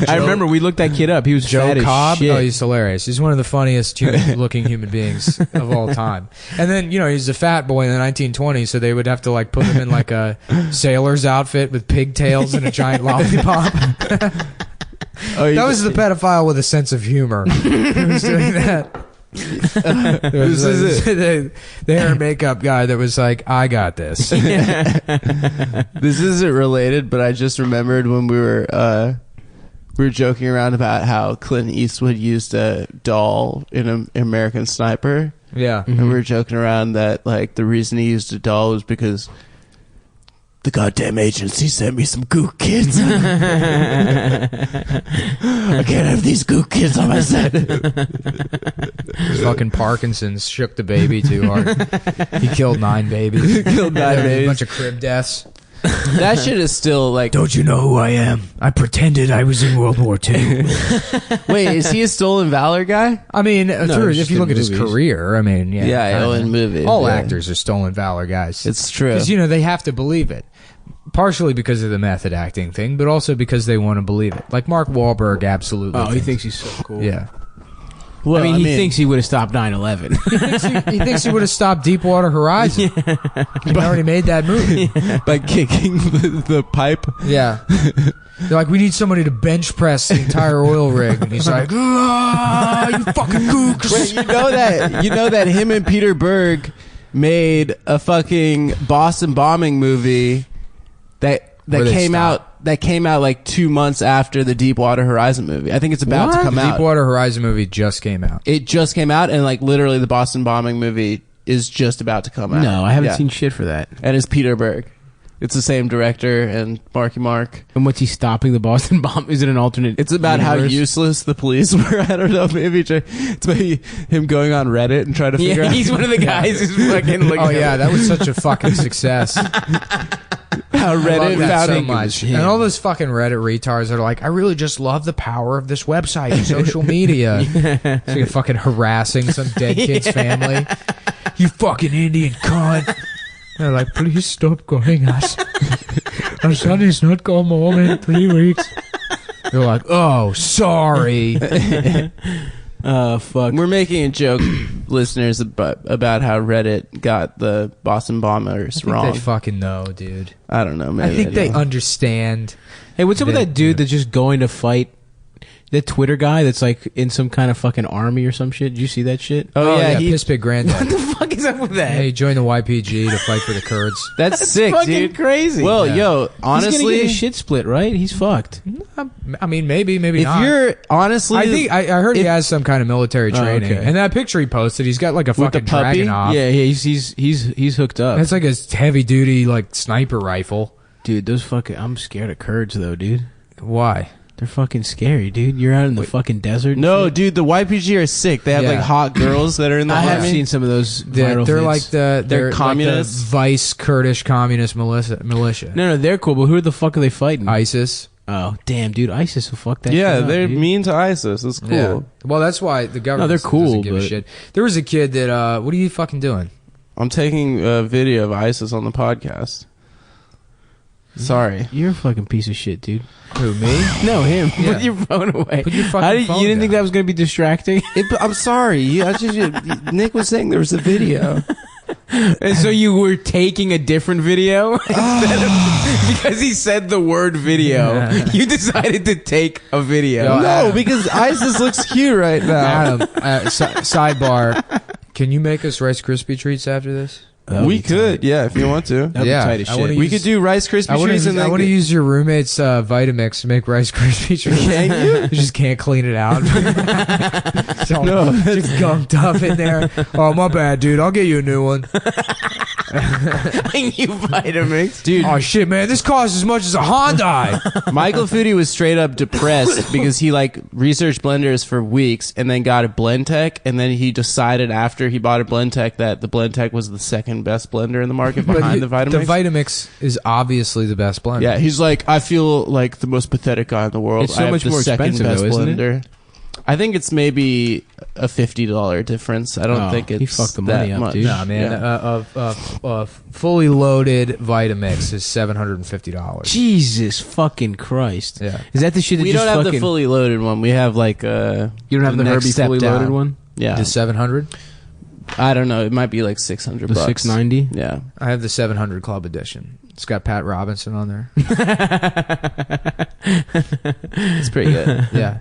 I remember we looked that kid up. He was Joe fat as Cobb. shit. Oh, he's hilarious. He's one of the funniest looking human beings of all time. And then, he's a fat boy in the 1920s, so they would have to like put him in like a sailor's outfit with pigtails and a giant lollipop. That was the pedophile with a sense of humor who was doing that. This is the hair and makeup guy that was like, I got this. This isn't related, but I just remembered when we were joking around about how Clint Eastwood used a doll in an American Sniper. Yeah. And we were joking around that like the reason he used a doll was because the goddamn agency sent me some gook kids. I can't have these gook kids on my set. Fucking Parkinson's shook the baby too hard. He killed 9 babies. Killed 9 babies. A bunch of crib deaths. That shit is still like... Don't you know who I am? I pretended I was in World War II. Wait, is he a stolen valor guy? I mean, it's if you look at his movies. career, I mean, yeah. In movies. All yeah. actors are stolen valor guys. It's true. Because, they have to believe it. Partially because of the method acting thing, but also because they want to believe it. Like Mark Wahlberg absolutely Oh, he thinks he's so cool. Yeah. Well, I mean, he thinks he would have stopped 9/11. He thinks he would have stopped Deepwater Horizon. He already made that movie. By kicking the pipe. Yeah. They're like, we need somebody to bench press the entire oil rig. And he's like, ah, you fucking gooks. Wait, you know that him and Peter Berg made a fucking Boston bombing movie that came out like 2 months after the Deepwater Horizon movie. I think it's about to come out. Deepwater Horizon movie just came out. It just came out, and like literally the Boston bombing movie is just about to come out. No, I haven't seen shit for that. And it's Peter Berg. It's the same director and Marky Mark. And what's he stopping the Boston bomb? Is it an alternate? It's about universe? how useless the police were. I don't know. Maybe it's maybe him going on Reddit and trying to figure out. He's one of the guys who's fucking looking. Oh yeah, that was such a fucking success. How Reddit that so found much. And all those fucking Reddit retards are like, I really just love the power of this website and social media. So you're fucking harassing some dead kid's family. You fucking Indian cunt. They're like, please stop calling us. Our son is not come home in 3 weeks. They're like, oh, sorry. Fuck. We're making a joke, listeners, about how Reddit got the Boston bombers wrong. They fucking know, dude. I don't know. Maybe I think they understand. Hey, what's up with that dude that's just going to fight? That Twitter guy that's like in some kind of fucking army or some shit. Did you see that shit? Oh, yeah, he Piss Pig Granddad. What the fuck is up with that? Hey, he joined the YPG to fight for the Kurds. That's sick, fucking dude. crazy. Well, Yeah. yo, He's gonna honestly, get his shit split, right? He's fucked. I mean, maybe if not. you're honestly, I think I heard he has some kind of military training, okay. and that picture he posted, he's got like a With the fucking puppy? Dragunov. Yeah, he's hooked up. That's like a heavy duty like sniper rifle. Dude, those fucking. I'm scared of Kurds though, dude. Why? They're fucking scary, dude. You're out in the fucking desert. and no, shit. dude, the YPG are sick. They have Yeah. like hot girls that are in the I army. have seen some of those They're viral vids. like they're communists? like the vice Kurdish communist militia. No, they're cool, but who the fuck are they fighting? ISIS. Oh, damn, dude, ISIS will fuck that. Yeah, shit up, they're dude. mean to ISIS. It's cool. Yeah. Well, that's why the government they're cool, doesn't give a but- shit. There was a kid that what are you fucking doing? I'm taking a video of ISIS on the podcast. Sorry. You're a fucking piece of shit, dude. Who, me? No, him. Yeah. Put your phone away. Put your fucking How did, phone you didn't think down. that was going to be distracting? I'm sorry. Nick was saying there was a video. And so you were taking a different video instead of, because he said the word video. Yeah. You decided to take a video. Yo, No, because ISIS looks cute right now. Adam, sidebar. Can you make us Rice Krispie treats after this? We could, yeah, if you want to. That'd be tight as I shit. wanna We use- could do Rice Krispie treats and I then want to use your roommate's Vitamix to make Rice Krispie treats. Can you? You just can't clean it out. It's all No, just gunked up in there. Oh, my bad, dude. I'll get you a new one. You Vitamix. Dude, Oh, shit, man. This costs as much as a Hyundai. Michael Foodie was straight up depressed because he like researched blenders for weeks and then got a Blendtec, and then he decided after he bought a Blendtec that the Blendtec was the second best blender in the market behind the Vitamix. The Vitamix is obviously the best blender. Yeah, he's like, I feel like the most pathetic guy in the world. It's so I have much the more second expensive, best though, isn't it? blender. I think it's maybe a $50 difference. I don't think it's he fucked the money that up, much. dude. Nah, man. A fully loaded Vitamix is $750. Jesus fucking Christ. Yeah. Is that the shit that We just don't have fucking... the fully loaded one. We have like You don't have the next Herbie step fully down. loaded one? Yeah, The 700. I don't know. It might be like $600. The 690? Yeah. I have the 700 Club Edition. It's got Pat Robinson on there. It's pretty good. Yeah.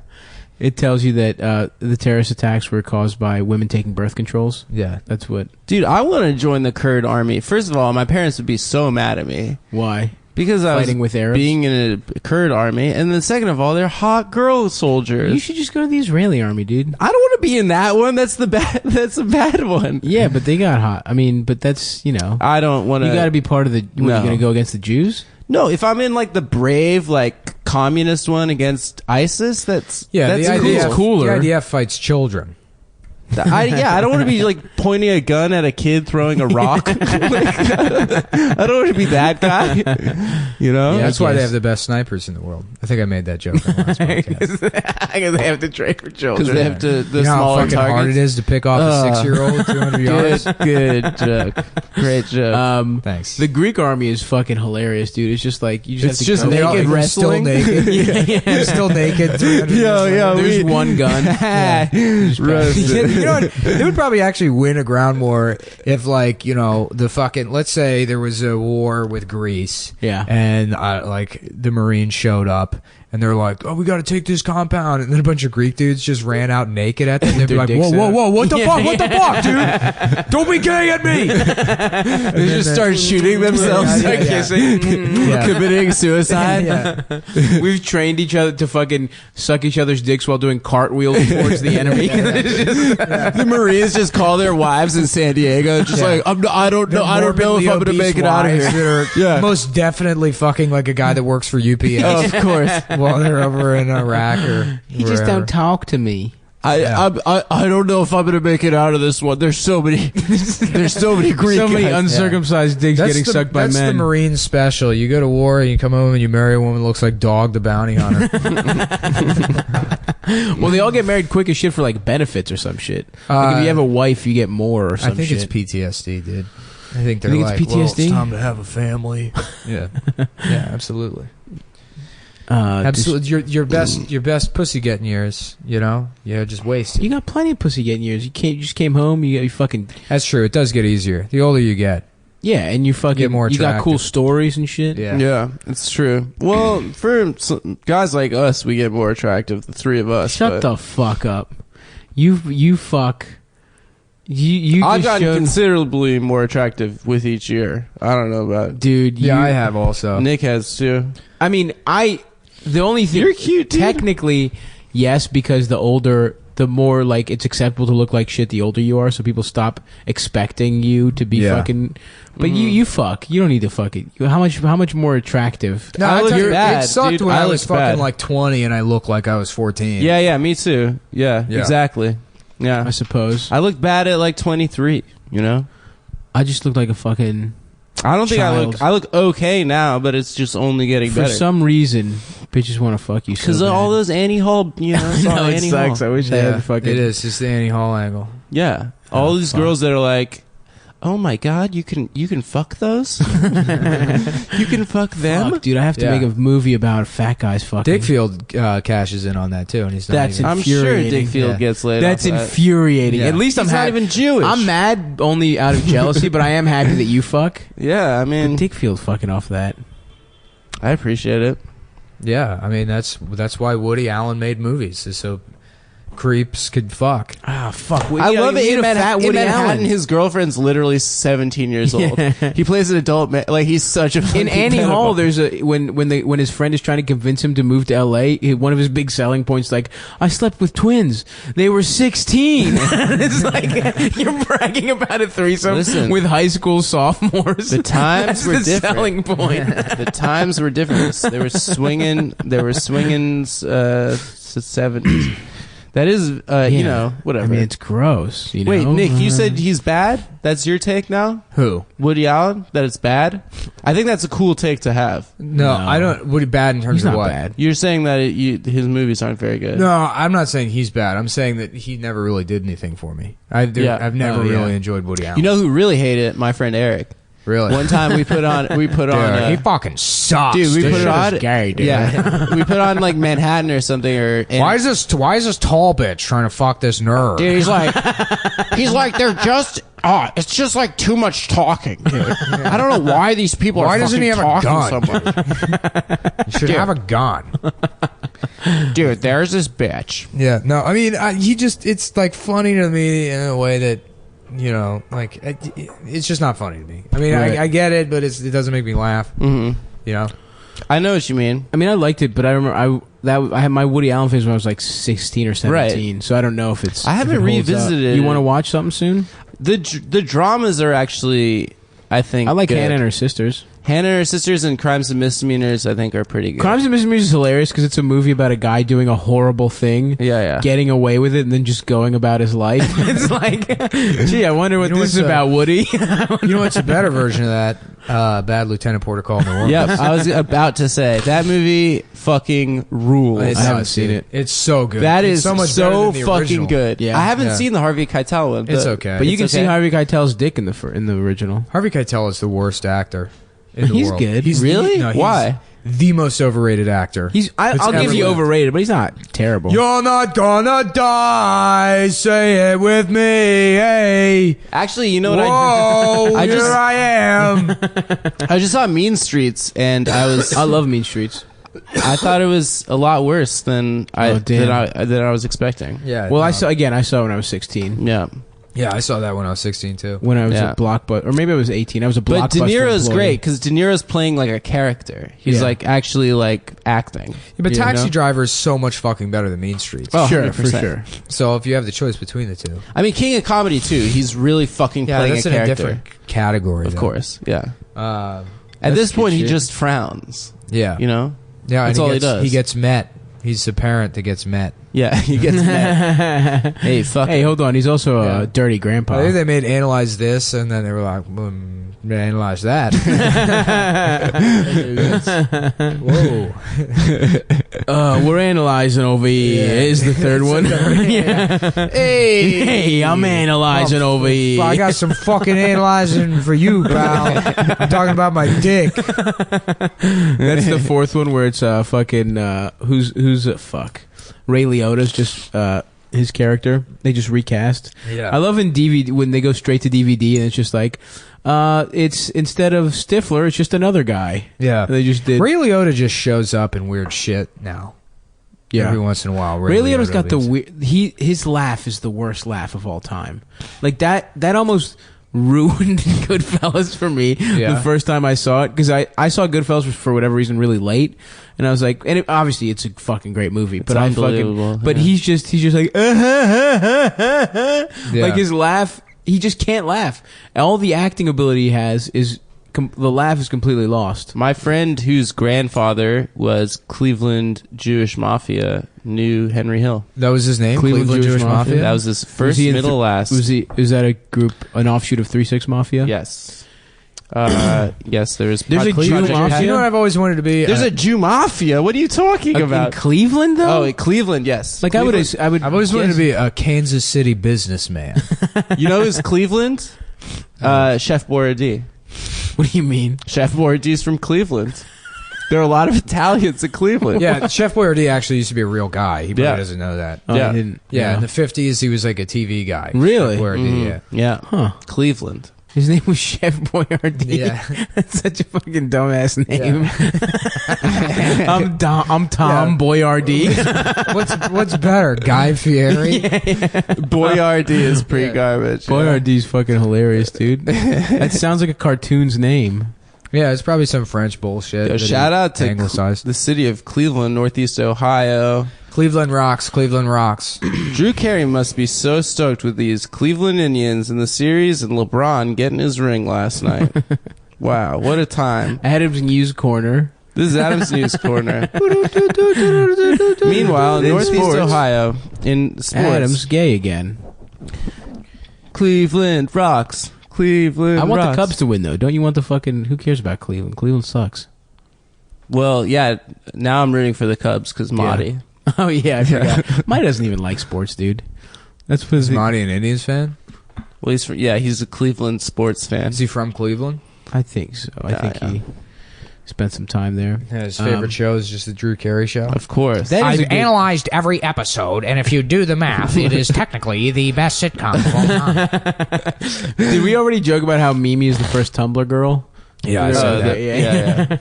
It tells you that the terrorist attacks were caused by women taking birth controls. Yeah. That's what... Dude, I want to join the Kurd army. First of all, my parents would be so mad at me Why? because I was Fighting with Arabs? being in a Kurd army, and then second of all, they're hot girl soldiers. You should just go to the Israeli army, dude. I don't want to be in that one. That's the bad. That's a bad one. Yeah, but they got hot. I mean, but that's, you know... I don't want to. You got to be part of the... What, No. you going to go against the Jews? No, if I'm in like the brave, like communist one against ISIS, that's The cool. cooler. The IDF fights children. I don't want to be like pointing a gun at a kid throwing a rock. I don't want to be that guy. You know? Yeah, That's why they guess. have the best snipers in the world. I think I made that joke on the last podcast. Because they have to train for children. Because they have to the You know how smaller fucking hard it targets. is to pick off a 6-year-old 200 yards? Good joke. Great joke. Thanks. The Greek army is fucking hilarious, dude. It's just like... You just It's have just to go. naked They're still wrestling. naked. They're still naked. 300 years later. There's one gun. Roasted. You know what? They would probably actually win a ground war if, like, you know, the fucking... Let's say there was a war with Greece. Yeah. And, like, the Marines showed up. And they're like, oh, we got to take this compound. And then a bunch of Greek dudes just ran out naked at them. They'd be Their like, dicks whoa, out. what the fuck? What the fuck, dude? Don't be gay at me. They just start shooting themselves, Yeah, like yeah. kissing, Yeah. committing suicide. Yeah. We've trained each other to fucking suck each other's dicks while doing cartwheels towards the enemy. The Marines just call their wives in San Diego, just Yeah. like I don't know if Morbidly I'm gonna obese make it out of wives here. that are most definitely fucking like a guy that works for UPS Of course, while they're over in Iraq or He just wherever. don't talk to me. I don't know if I'm gonna make it out of this one. There's so many Greek So many guys. uncircumcised dicks getting sucked by that's men. the Marine special. You go to war and you come home and you marry a woman that looks like Dog the Bounty Hunter. Well, they all get married quick as shit for like benefits or some shit. Like if you have a wife, you get more or some I think shit. it's PTSD, dude. I think they're You think like, it's well, PTSD? it's time to have a family. Yeah, yeah, absolutely. Absolutely, your best pussy getting years. You know, just wasted. You got plenty of pussy getting years. You just came home. You fucking That's true. It does get easier the older you get. yeah, and you fucking Get more you got attractive. cool stories and shit. Yeah. Yeah, it's true. Well, for guys like us, we get more attractive. The three of us. Shut the fuck up. You fuck. You I've just gotten showed, considerably more attractive with each year. I don't know about dude. Yeah, I have also. Nick has too. I mean, the only thing You're cute, dude. technically, yes, because the more like it's acceptable to look like shit the older you are, so people stop expecting you to be Yeah. fucking. But you fuck. You don't need to fuck it. How much more attractive? No, I look you're- bad, it sucked dude. when I I was look fucking bad. like 20 and I looked like I was 14. Yeah, me too. Yeah, Yeah. exactly. Yeah, I suppose. I look bad at like 23. You know, I just look like a fucking. I don't think Child. I look okay now, but it's just only getting For better. some reason, bitches want to fuck you. Because so all bad. those Annie Hall, you know, it's all No, it Annie sucks. Hall. I wish I Yeah, had fucking. it is. It's the Annie Hall angle. Yeah, all these fuck. girls that are like, oh my god, you can fuck those, you can fuck them. Fuck, dude, I have to Yeah. make a movie about fat guys fucking. Dickfield cashes in on that too, and he's not That's even, I'm sure infuriating. Dickfield Yeah. gets laid. That's off that. infuriating. Yeah. At least He's I'm not happy. even Jewish. I'm mad only out of jealousy, but I am happy that you fuck. Yeah, I mean, Dickfield fucking off that. I appreciate it. Yeah, I mean that's why Woody Allen made movies, is so creeps could fuck. Ah, fuck. I love it. In, fat in Woody Manhattan, Allen. his girlfriend's literally 17 years old. He plays an adult man. Like, he's such a In fucking Annie pedophile. Hall, there's a when his friend is trying to convince him to move to L.A. One of his big selling points, like, I slept with twins. They were 16. It's like you're bragging about a threesome Listen. with high school sophomores. The times That's were the different. selling point. The times were different. They were swinging. 70s. That is, you know, whatever. I mean, it's gross. You know? Wait, Nick, you said he's bad? That's your take now? Who? Woody Allen? That it's bad? I think that's a cool take to have. No, I don't. Would it bad in terms He's of not what? bad. You're saying that his movies aren't very good. No, I'm not saying he's bad. I'm saying that he never really did anything for me. I've never really enjoyed Woody Allen. You know who really hated it? My friend Eric. Really? One time we put on Dude, he fucking sucks. dude, we dude. put it on. Gary, dude. Yeah, we put on like Manhattan or something. Why is this tall bitch trying to fuck this nerd? Dude, he's like, they're just. It's just like too much talking, dude. I don't know why these people Why are doesn't fucking he have a talking gun? so much. You should have a gun. Dude, there's this bitch. Yeah, no, I mean, it's like funny to me in a way that, you know, like, it's just not funny to me. I mean, Right. I get it, but it doesn't make me laugh. Mm-hmm. You know? I know what you mean. I mean, I liked it, but I remember I had my Woody Allen phase when I was like 16 or 17. Right. So I don't know if it's. I haven't if it holds revisited up. it. You want to watch something soon? The dramas are actually, I think, I like good. Hannah and Her Sisters. Hannah and Her Sisters and Crimes and Misdemeanors, I think, are pretty good. Crimes and Misdemeanors is hilarious because it's a movie about a guy doing a horrible thing, Yeah. getting away with it, and then just going about his life. It's like, gee, I wonder what You know this is what's about, Woody. You know what's a better version of that? Bad Lieutenant Porter in the World. Yep, I was about to say that movie fucking rules. I haven't seen it. It's so good. That It's is so much better so than the fucking original. good. Yeah. I haven't Yeah. seen the Harvey Keitel one. It's okay. But you It's can see okay. Harvey Keitel's dick in the original. Harvey Keitel is the worst actor in the He's world. good. Really? He's Why? the most overrated actor. I'll give you lived. overrated, but he's not terrible. You're not gonna die. Say it with me. Hey. Actually, you know what? Whoa, I just- here I am. I just saw Mean Streets, and I love Mean Streets. I thought it was a lot worse than damn. I was expecting. Yeah. Well, no. I saw when I was 16. Yeah, Yeah, I saw that when I was 16 too. When I was Yeah. a Blockbuster, or maybe I was 18. I was a Blockbuster. but De Niro's employee. great because De Niro's playing like a character. He's Yeah. like actually like acting. Yeah, but You Taxi know? Driver is so much fucking better than Mean Streets. Oh, Sure, for 100%. sure. So if you have the choice between the two, I mean, King of Comedy too. He's really fucking playing that's a in a character. different category. Of though. course, yeah. Uh, At this good point, he shit. just frowns. yeah. You know. Yeah, That's and all he does. He gets met. He's the parent that gets met. Yeah, he gets mad. Hey, fuck. Hey, hold on. He's also Yeah. a dirty grandpa. I think they made Analyze This, and then they were like, Analyze That. Whoa. We're analyzing over here. Yeah. Is the third one? Yeah. Hey, I'm analyzing over here. I got some fucking analyzing for you, pal. I'm talking about my dick. That's the fourth one where it's fucking who's fuck. Ray Liotta's just his character. They just recast. Yeah. I love in DVD when they go straight to DVD and it's just like it's instead of Stifler, it's just another guy. Yeah. They just did. Ray Liotta just shows up in weird shit now. Yeah. Every once in a while. Ray Liotta's got the leaves. weird. His laugh is the worst laugh of all time. Like that almost ruined Goodfellas for me Yeah. the first time I saw it because I saw Goodfellas for whatever reason really late and I was like, and obviously it's a fucking great movie, but I unbelievable, fucking, but yeah. he's just like, like his laugh, he just can't laugh. All the acting ability he has is the laugh is completely lost. My friend whose grandfather was Cleveland Jewish Mafia knew Henry Hill. That was his name? Cleveland Jewish Mafia? That was his first, Was he in middle, last. Is that a group, an offshoot of 3-6 Mafia? Yes. Yes, there's There's a Project Jew Pat- Mafia? You know what I've always wanted to be? There's a Jew Mafia. What are you talking In about? Cleveland though? Oh, in Cleveland, yes. Like Cleveland. I would. I've always wanted guess- to be a Kansas City businessman. You know who's Cleveland? Chef Boyardee. What do you mean? Chef Boyardee's from Cleveland. There are a lot of Italians in Cleveland. Yeah, Chef Boyardee actually used to be a real guy. He probably Yeah. doesn't know that. Oh, Yeah. I didn't. Yeah, no. in the 50s, he was like a TV guy. Really? Chef Boyardee, Mhm. Yeah. Huh? Cleveland. His name was Chef Boyardee. Yeah. That's such a fucking dumbass name. Yeah. I'm Tom Yeah. Boyardee. What's better, Guy Fieri? Boyardee is pretty garbage. Boyardee's fucking hilarious, dude. That sounds like a cartoon's name. Yeah, it's probably some French bullshit. Yo, that he shout out to anglicized. the city of Cleveland, Northeast Ohio. Cleveland rocks. Cleveland rocks. Drew Carey must be so stoked with these Cleveland Indians in the series and LeBron getting his ring last night. Wow, what a time. Adam's News Corner. This is Adam's News Corner. Meanwhile, in In Northeast sports. Ohio, in sports, Adam's gay again. Cleveland rocks. Cleveland I want rocks. the Cubs to win, though. Don't you want the fucking... Who cares about Cleveland? Cleveland sucks. Well, yeah, now I'm rooting for the Cubs because Marty. Oh, yeah, I forgot. Mike doesn't even like sports, dude. That's what Is Monty an Indians fan? Well, he's a Cleveland sports fan. Is he from Cleveland? I think so. I Yeah, think he spent some time there. Yeah, his favorite show is just the Drew Carey show. Of course. That is I've a good- analyzed every episode, and if you do the math, it is technically the best sitcom of all time. Did we already joke about how Mimi is the first Tumblr girl? Yeah, I Oh, said that. yeah.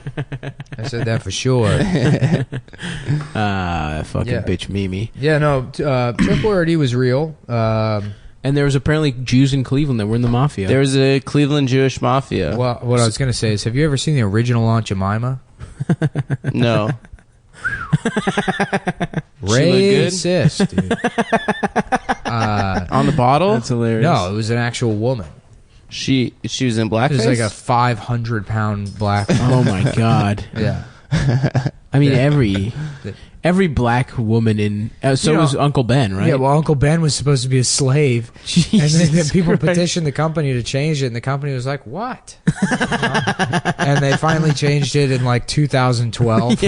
I said that for sure. Fucking Yeah. bitch Mimi. Yeah, no, Triple was real. And there was apparently Jews in Cleveland that were in the mafia. There was a Cleveland Jewish mafia. Well, what I was going to say is, have you ever seen the original Aunt Jemima? No. Racist, dude. On the bottle? That's hilarious. No, it was an actual woman. She was in It blackface? was like a 500-pound black. Oh my god. Yeah. I mean, Yeah. every black woman in. So You know- was Uncle Ben, right? Yeah, well, Uncle Ben was supposed to be a slave. And Jesus then people Christ. petitioned the company to change it, and the company was like, what? And they finally changed it in like 2012.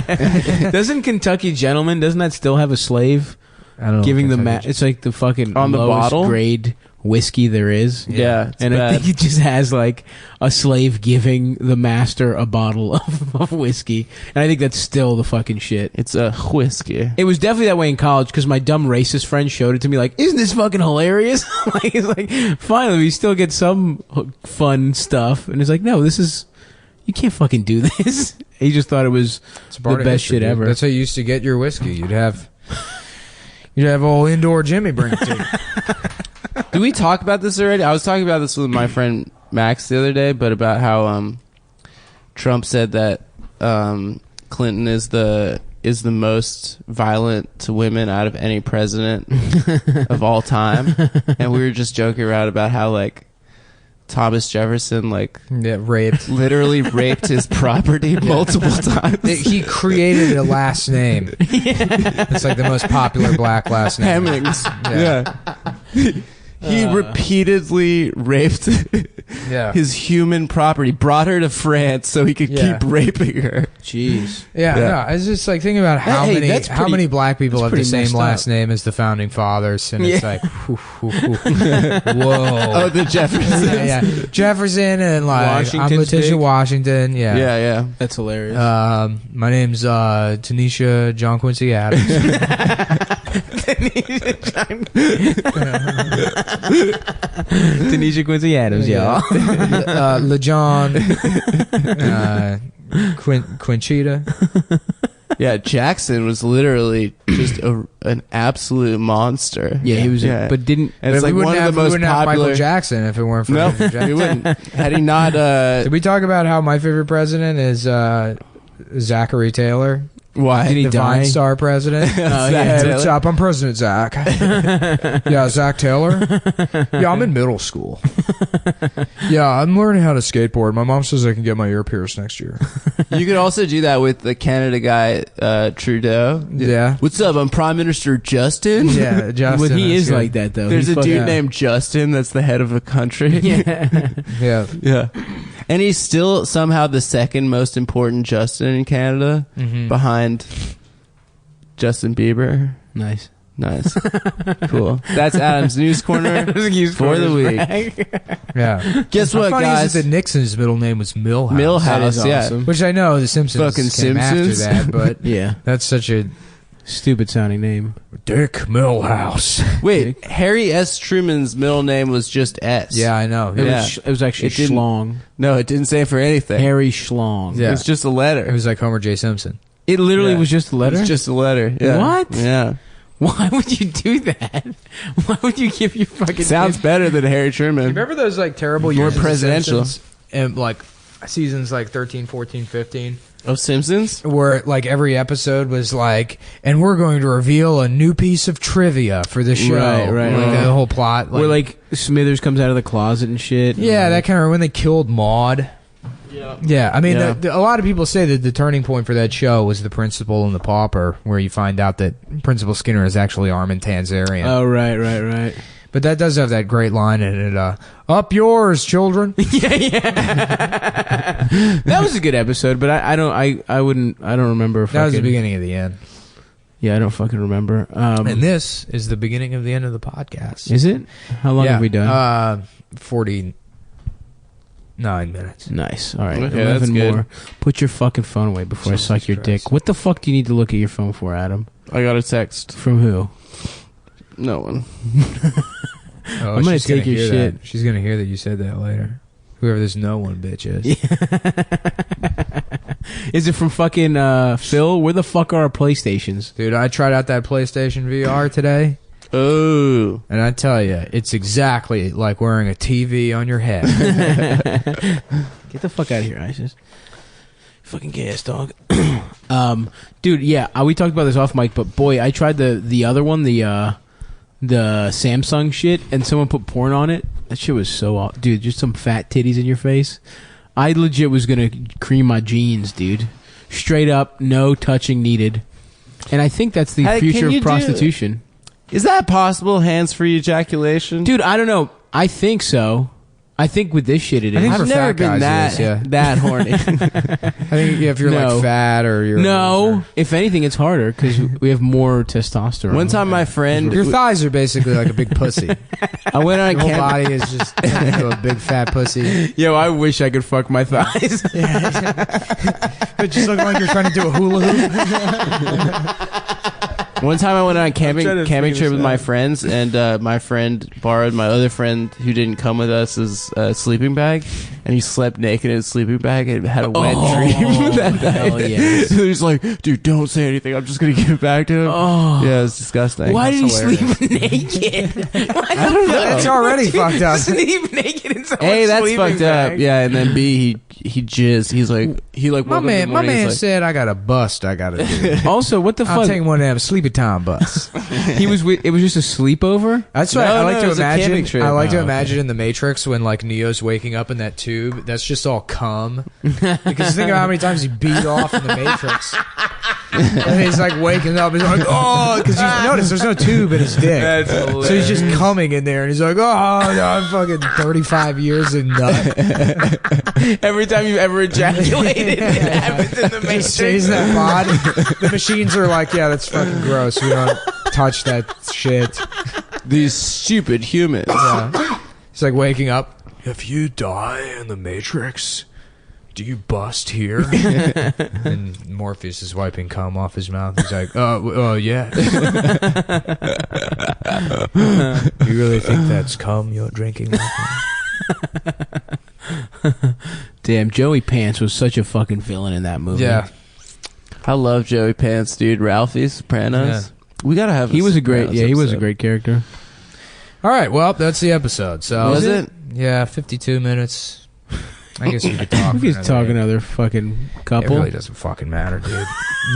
Doesn't Kentucky Gentleman? Doesn't that still have a slave I don't know. giving the Kentucky- it's like the fucking On the lowest bottle? grade whiskey there is. Yeah, it's And I bad. think it just has like a slave giving the master a bottle of whiskey, and I think that's still the fucking shit. It's a whiskey. It was definitely that way in college because my dumb racist friend showed it to me. Like, isn't this fucking hilarious? Like, it's like, finally, we still get some fun stuff, and it's like, no, this is you can't fucking do this. He just thought it was It's part the of best history, shit dude. ever. That's how you used to get your whiskey. You'd have old indoor Jimmy bring it to you. Did we talk about this already? I was talking about this with my friend Max the other day, but about how Trump said that Clinton is the most violent to women out of any president of all time, and we were just joking around about how like Thomas Jefferson like Yeah, raped. literally raped his property multiple times. He created a last name. It's like the most popular black last name. Hemmings. Yeah. He repeatedly raped Yeah. his human property, brought her to France so he could Yeah. keep raping her. Jeez. Yeah, Yeah. no, I was just like thinking about how Hey, many that's how pretty- many black people that's have the pretty same messed last up. name as the founding fathers, and it's Yeah. like, whoa. Oh, the Jeffersons. Yeah, Jefferson and like I'm Washington's Letitia big. Washington. Yeah, Yeah. That's hilarious. My name's Tanisha John Quincy Adams. Tanisha Quincy Adams, y'all. LeJohn, Quinchita. Yeah, Jackson was literally just an absolute monster. Yeah, he was, Yeah. but didn't. And it's But like we one wouldn't of the we most wouldn't have popular. Michael Jackson if it weren't for No, Michael Jackson. he wouldn't. Had he not, Did we talk about how my favorite president is Zachary Taylor? why? Did he the die? Vine Star president. Zach Hey, Taylor. what's up? I'm President Zach. Yeah, Zach Taylor. Yeah, I'm in middle school. Yeah, I'm learning how to skateboard. My mom says I can get my ear pierced next year. You could also do that with the Canada guy, Trudeau. Yeah. What's up? I'm Prime Minister Justin. Yeah, Justin. But he that's is good. like that, though. There's He a dude fucking- named Justin that's the head of a country. Yeah. Yeah. Yeah. And he's still somehow the second most important Justin in Canada behind Justin Bieber. Nice. Nice. Cool. That's Adam's News Corner for the week. Yeah. Guess How what, funny guys? is it that Nixon's middle name was Milhouse? Millhouse, That is yeah. awesome. Which I know the Simpsons Fucking came Simpsons. after that, but Yeah. that's such a Stupid sounding name. Dick Millhouse. Wait, Harry S. Truman's middle name was just S. Yeah, I know. Yeah. It was actually It didn't- Schlong. No, it didn't say for anything. Harry Schlong. Yeah. It's just a letter. It was like Homer J. Simpson. It literally Yeah. was just a letter? It's just a letter. Yeah. What? Yeah. Why would you do that? Why would you give your fucking Sounds better than Harry Truman. Remember those like terrible More years of The presidential. Simpsons? And like seasons like 13, 14, 15 Of Simpsons? where like every episode was like, and we're going to reveal a new piece of trivia for the show. Right, Like the whole plot. where like Smithers comes out of the closet and shit? yeah, that kind of when they killed Maude. Yeah, I mean, Yeah. a lot of people say that the turning point for that show was The Principal and the Pauper, where you find out that Principal Skinner is actually Armin Tanzarian. Oh, right. But that does have that great line in it, up yours, children. That was a good episode, but I don't remember. That was the beginning of the end. Yeah, I don't fucking remember. And this is the beginning of the end of the podcast. Is it? How long have we done? 49 minutes. Nice. All right. Okay, 11 that's good. more. Put your fucking phone away before I suck your dick. What the fuck do you need to look at your phone for, Adam? I got a text. From who? No one. Oh, I'm gonna she's take your hear shit. that. She's gonna hear that you said that later. Whoever this no one bitch is. Is it from fucking Phil? Where the fuck are our PlayStations? Dude, I tried out that PlayStation VR today, Oh. and I tell you, it's exactly like wearing a TV on your head. Get the fuck out of here, Isis. Fucking gay ass dog. Dude, yeah, we talked about this off mic, but boy, I tried the other one, the Samsung shit, and someone put porn on it. That shit was so off. Dude, just some fat titties in your face. I legit was gonna cream my jeans, dude. Straight up, no touching needed. And I think that's the Hey, future can you of prostitution. Is that possible? Hands-free ejaculation? Dude, I don't know. I think so. I think with this shit it is. I think for I've never fat been guys it is, that horny. I think if you're No. like fat or you're no. If anything, it's harder because we have more testosterone. One time my friend... your thighs are basically like a big pussy. I went on a Your whole camp... body is just turned into a big fat pussy. Yo, I wish I could fuck my thighs. It just looks like you're trying to do a hula hoop. One time I went on a camping trying to figure trip this with my out. friends, and my friend borrowed my other friend who didn't come with us his sleeping bag, and he slept naked in his sleeping bag and had a wet dream that night. hell yes. So he's like, dude, don't say anything. I'm just going to give it back to him. Oh. Yeah, it's disgusting. Why did he hilarious. sleep naked? I don't know. It's already fucked up. Sleep naked in someone's A, that's sleeping fucked up. bag. Yeah, and then B, he jizzed. He's like, My woke up in the man morning, he's like, said I got a bust I got to do. Also, what the I'm fuck? taking one of them sleepy time bus. It was just a sleepover. That's what No, I like no, it to was a camping imagine. trip. I like to Oh, okay. imagine in the Matrix when like Neo's waking up in that tube. That's just all cum. Because think of how many times he beat off in the Matrix. And he's like waking up. He's like, oh, because you notice there's no tube in his dick. That's So he's just coming in there, and he's like, oh, no, I'm fucking 35 years in nut. Every time you've ever ejaculated, it happens in the Just Matrix. stays in that body. The machines are like, yeah, that's fucking gross. We don't touch that shit. these stupid humans. Yeah. He's like waking up. If you die in the Matrix, do you bust here? And Morpheus is wiping cum off his mouth. He's like, oh yeah. You really think that's cum you're drinking? Damn, Joey Pants was such a fucking villain in that movie. Yeah. I love Joey Pants, dude. Ralphie, Sopranos. Yeah. We gotta have. He was a great. Sopranos Yeah, he was a episode. great character. All right. Well, that's the episode. So Was it? Yeah, 52 minutes. I guess we could talk. We for could talk another fucking It couple. really doesn't fucking matter, dude.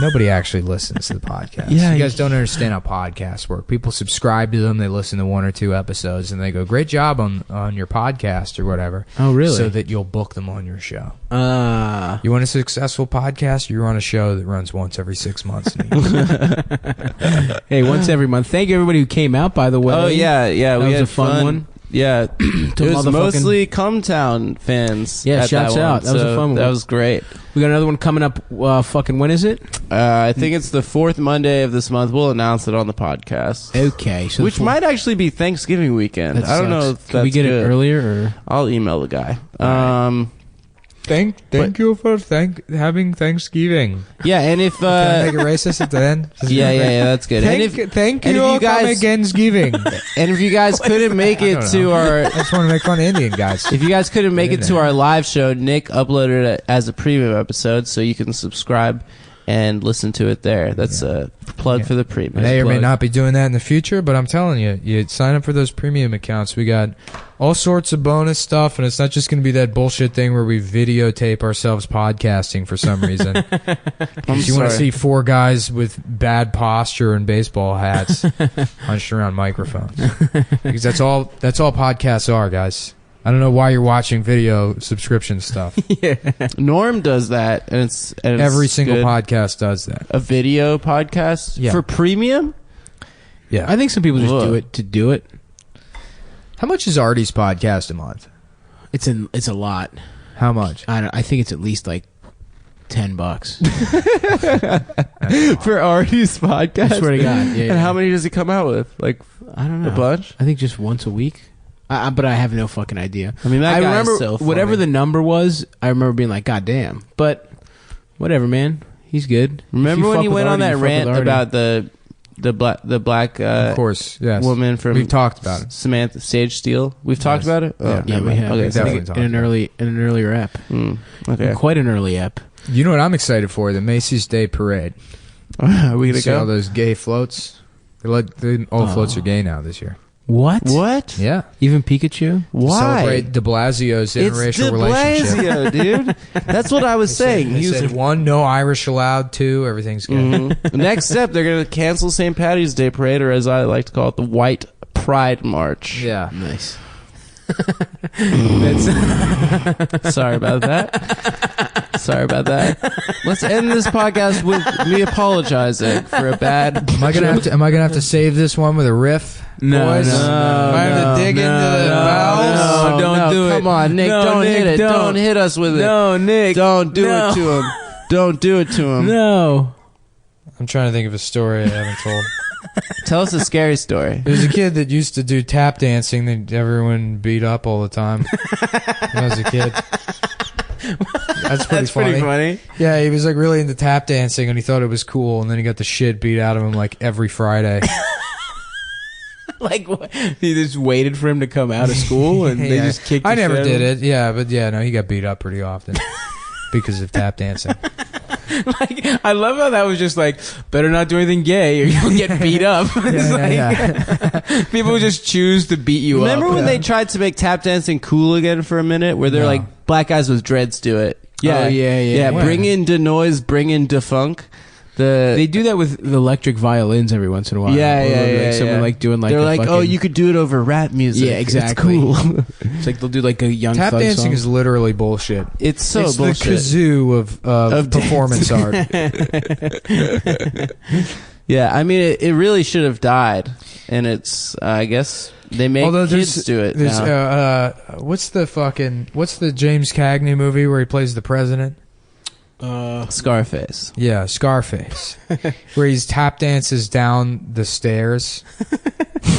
Nobody actually listens to the podcast. Yeah, you guys don't understand how podcasts work. People subscribe to them, they listen to one or two episodes, and they go, "Great job on your podcast" or whatever. Oh, really? So that you'll book them on your show. Ah. You want a successful podcast? You're on a show that runs once every 6 months. Hey, once every month. Thank you everybody who came out. By the way. Oh yeah, That we was had a fun one. Yeah, it was motherfucking- mostly Cum Town fans. Yeah, at shouts that out. one, That was a so fun one. That was great. We got another one coming up. Fucking when is it? I think it's the 4th Monday of this month. We'll announce it on the podcast, Okay, so which might actually be Thanksgiving weekend. That I don't know sucks. if Can we that's get good. it earlier or? I'll email the guy. Thank you for having Thanksgiving. Yeah, and if Can I make it racist at the end? yeah, that's good. Thank, and if thank and you if you for guys- Thanksgiving. and if you guys couldn't make I it don't to know. our I just want to make fun of Indian guys. If you guys couldn't make Get it in to there. our live show, Nick uploaded it as a premium episode, so you can subscribe and listen to it there. That's a plug for the premium. May or may Plug. not be doing that in the future, but I'm telling you, you sign up for those premium accounts. We got all sorts of bonus stuff, and it's not just going to be that bullshit thing where we videotape ourselves podcasting for some reason. If you want to see 4 guys with bad posture and baseball hats hunched around microphones, because that's all podcasts are, guys. I don't know why you're watching video subscription stuff. Norm does that, and it's Every single good. podcast does that. A video podcast for premium. Yeah. I think some people just do it to do it. How much is Artie's podcast a month? It's a lot. How much? I think it's at least like $10 For Artie's podcast. I swear to God. Yeah, And how many does he come out with? Like I don't know. a bunch? I think just once a week. But I have no fucking idea. I mean, that I guy remember is so funny. whatever the number was. I remember being like, "God damn!" But whatever, man. He's good. Remember If you when fuck he with went on Artie, that you fuck rant with Artie. about the black Of course, yes. woman from We've talked about it. Samantha Sage Steele? We've talked Yes. about it. Oh, Yeah. Yeah, never we mind. have. Okay, I definitely think talked in an earlier ep. okay. Quite an early ep. You know what I'm excited for? The Macy's Day Parade. Are we gonna See all go? those gay floats? All floats are gay now this year. What? What? Yeah. Even Pikachu? Why? Celebrate de Blasio's It's interracial de relationship. Blasio, dude. That's what I was saying. They He was said, one, no Irish allowed. Two, everything's good. Next step, they're going to cancel St. Patty's Day Parade, or as I like to call it, the White Pride March. Yeah. Nice. Sorry about that. Sorry about that. Let's end this podcast with me apologizing for a bad. Am I gonna have to save this one with a riff? No, boys? no, Am I no, gonna dig into the bowels? no, don't do it. Come on, Nick. No, don't Nick, hit it. don't. Don't hit us with it. No, Nick. Don't do No. it to him. Don't do it to him. No. I'm trying to think of a story I haven't told. Tell us a scary story. There's a kid that used to do tap dancing that everyone beat up all the time when I was a kid. That's pretty funny. Yeah, he was like really into tap dancing and he thought it was cool, and then he got the shit beat out of him like every Friday. Like, what? He just waited for him to come out of school and they Yeah. just kicked I the never shit did out of it. Yeah, but yeah, no, he got beat up pretty often because of tap dancing. him. Like, I love how that was just like, better not do anything gay or you'll get beat up. It's people just choose to beat you Remember up. when they tried to make tap dancing cool again for a minute, where they're No. like black guys with dreads do it? Yeah, Oh, yeah. yeah. When? Bring in de noise, bring in de funk. They do that with the electric violins every once in a while. Yeah, Or yeah, they'll be yeah, like someone yeah. like doing like they're the like, fucking, oh, you could do it over rap music. Yeah, exactly. It's cool. It's like they'll do like a young Tap Thug dancing song. is literally bullshit. It's so it's bullshit. the kazoo of performance art. Yeah, I mean, it really should have died, and it's I guess they make kids do it there's, now. what's the James Cagney movie where he plays the president? Scarface. Yeah, Scarface, where he's tap dances down the stairs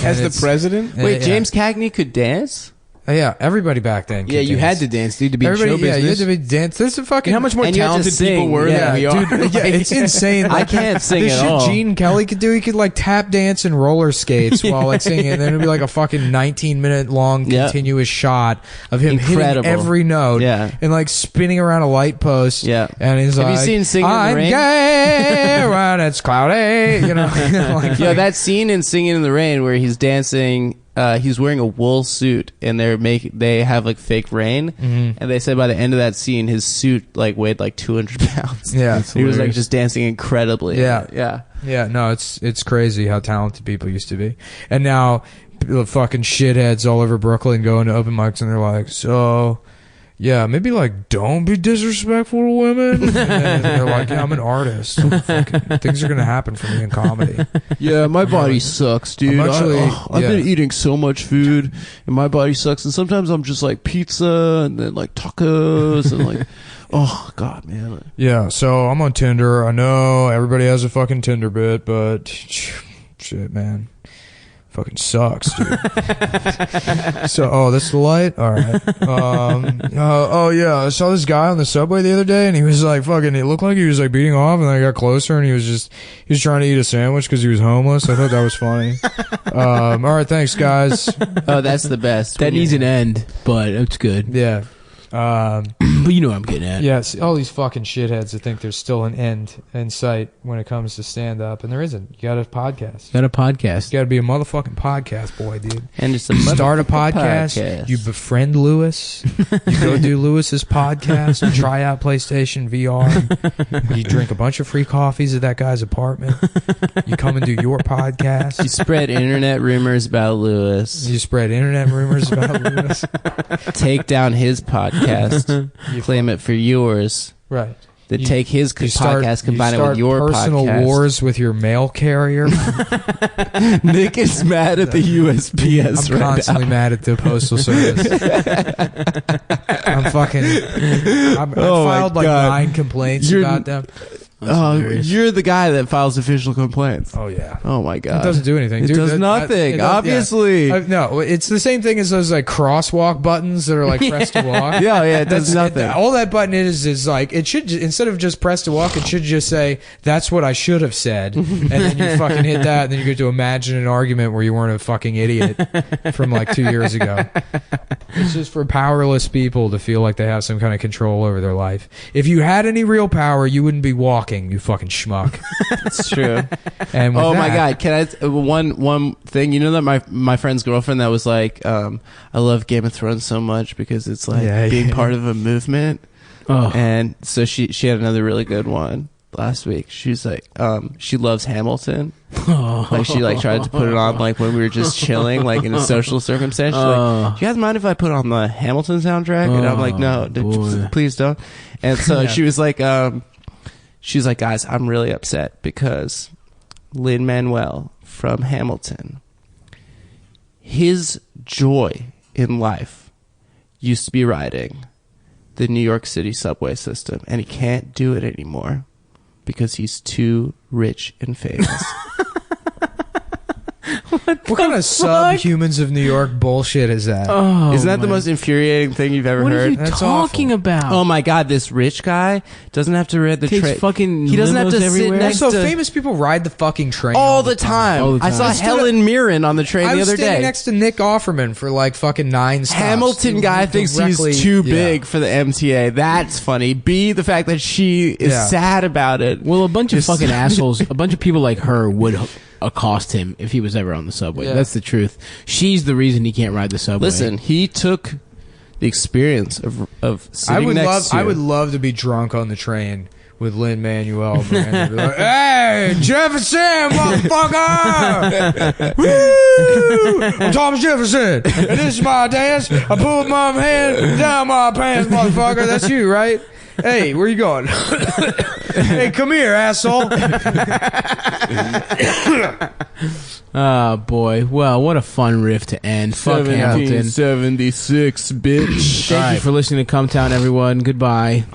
As And the president? Wait, yeah. James Cagney could dance? Yeah, everybody back then. Yeah, could you dance. had to dance, dude, to be in Everybody, show yeah, you had business. to be dance. There's a fucking You know how much more And you had to talented people sing, were yeah. than we are? Dude, yeah, it's insane. I can't sing the at shit all. Gene Kelly could do. He could like tap dance and roller skates while like singing, and then it'd be like a fucking 19-minute long Yep. continuous shot of him Incredible. hitting every note, Yeah. and like spinning around a light post. Yeah. and he's Have you like, seen Singing in the I'm Rain? gay when it's cloudy. You know, like, Yeah, that scene in Singing in the Rain where he's dancing, he's wearing a wool suit, and they have like fake rain, and they said by the end of that scene, his suit like weighed like 200 pounds. Yeah, he was like just dancing incredibly. Yeah. yeah. Yeah, no, it's crazy how talented people used to be, and now the fucking shitheads all over Brooklyn go into open mics and they're like, so. Yeah, maybe like don't be disrespectful to women. And then they're like, yeah, I'm an artist. So fucking, things are gonna happen for me in comedy. Yeah, my body sucks, dude. I'm actually- I've been yeah. eating so much food, and my body sucks. And sometimes I'm just like pizza, and then like tacos, and like, oh god, man. Yeah, so I'm on Tinder. I know everybody has a fucking Tinder bit, but shit, man. Fucking sucks, dude. So, that's the light? All right. Oh, yeah. I saw this guy on the subway the other day, and he was like, fucking, it looked like he was like beating off, and then I got closer, and he was trying to eat a sandwich because he was homeless. I thought that was funny. All right, thanks, guys. Oh, that's the best. That When needs you- an end, but it's good. Yeah. But you know what I'm getting at. Yes, all these fucking shitheads that think there's still an end in sight when it comes to stand up, and there isn't. You got a podcast. Got a podcast. You got to be a motherfucking podcast boy, dude. And just Start a podcast. You befriend Lewis. You go do Lewis's podcast. You try out PlayStation VR. You drink a bunch of free coffees at that guy's apartment. You come and do your podcast. You spread internet rumors about Lewis. You spread internet rumors about Lewis. Take down his podcast. You claim it for yours. Right. Then take his podcast, combine it with your personal podcast. wars with your mail carrier. Nick is mad at the USPS I'm constantly mad at the postal service. I'm fucking. I filed like 9 complaints about them. Oh, you're the guy that files official complaints. Oh yeah. Oh my god. It doesn't do anything. It does nothing. Obviously. Yeah. No, it's the same thing as those like crosswalk buttons that are like press to walk. Yeah, it does nothing. All that button is like it should instead of just press to walk, it should just say that's what I should have said, and then you fucking hit that, and then you get to imagine an argument where you weren't a fucking idiot from like 2 years ago. It's just for powerless people to feel like they have some kind of control over their life. If you had any real power, you wouldn't be walking. You fucking schmuck. It's true. And my god, can I one thing? You know that my friend's girlfriend that was like, I love Game of Thrones so much because it's like being part of a movement. Oh. And so she had another really good one last week. She's like, she loves Hamilton. Like she like tried to put it on like when we were just chilling, like in a social circumstance. She's like, do you guys mind if I put on the Hamilton soundtrack? And I'm like, no, please don't. And so she was like, she's like, guys, I'm really upset because Lin-Manuel from Hamilton, his joy in life used to be riding the New York City subway system, and he can't do it anymore because he's too rich and famous. What kind of subhumans of New York bullshit is that? Oh, isn't that the most infuriating thing you've ever what heard? are you That's talking awful. about? Oh my god, this rich guy doesn't have to ride the Takes train. fucking He doesn't have to limos sit everywhere. next Also, to famous people ride the fucking train all the time. All the I saw time. Helen Mirren on the train I the was other standing day. next to Nick Offerman for like fucking 9 stops. Hamilton guy thinks Directly- he's too yeah. big for the MTA. That's funny. B, the fact that she is sad about it. Well, a bunch of fucking assholes, a bunch of people like her would accost him if he was ever on the subway. Yeah. That's the truth. She's the reason he can't ride the subway. Listen, he took the experience of sitting next to I would love to be drunk on the train with Lin-Manuel Miranda. Be like, hey, Jefferson, motherfucker! Woo! I'm Thomas Jefferson, and this is my dance. I pulled my hand down my pants, motherfucker. That's you, right? Hey, where you going? Hey, come here, asshole. Oh, boy. Well, what a fun riff to end. Fuck Hamilton. 1776, bitch. Thank you for listening to Cum Town, everyone. Goodbye.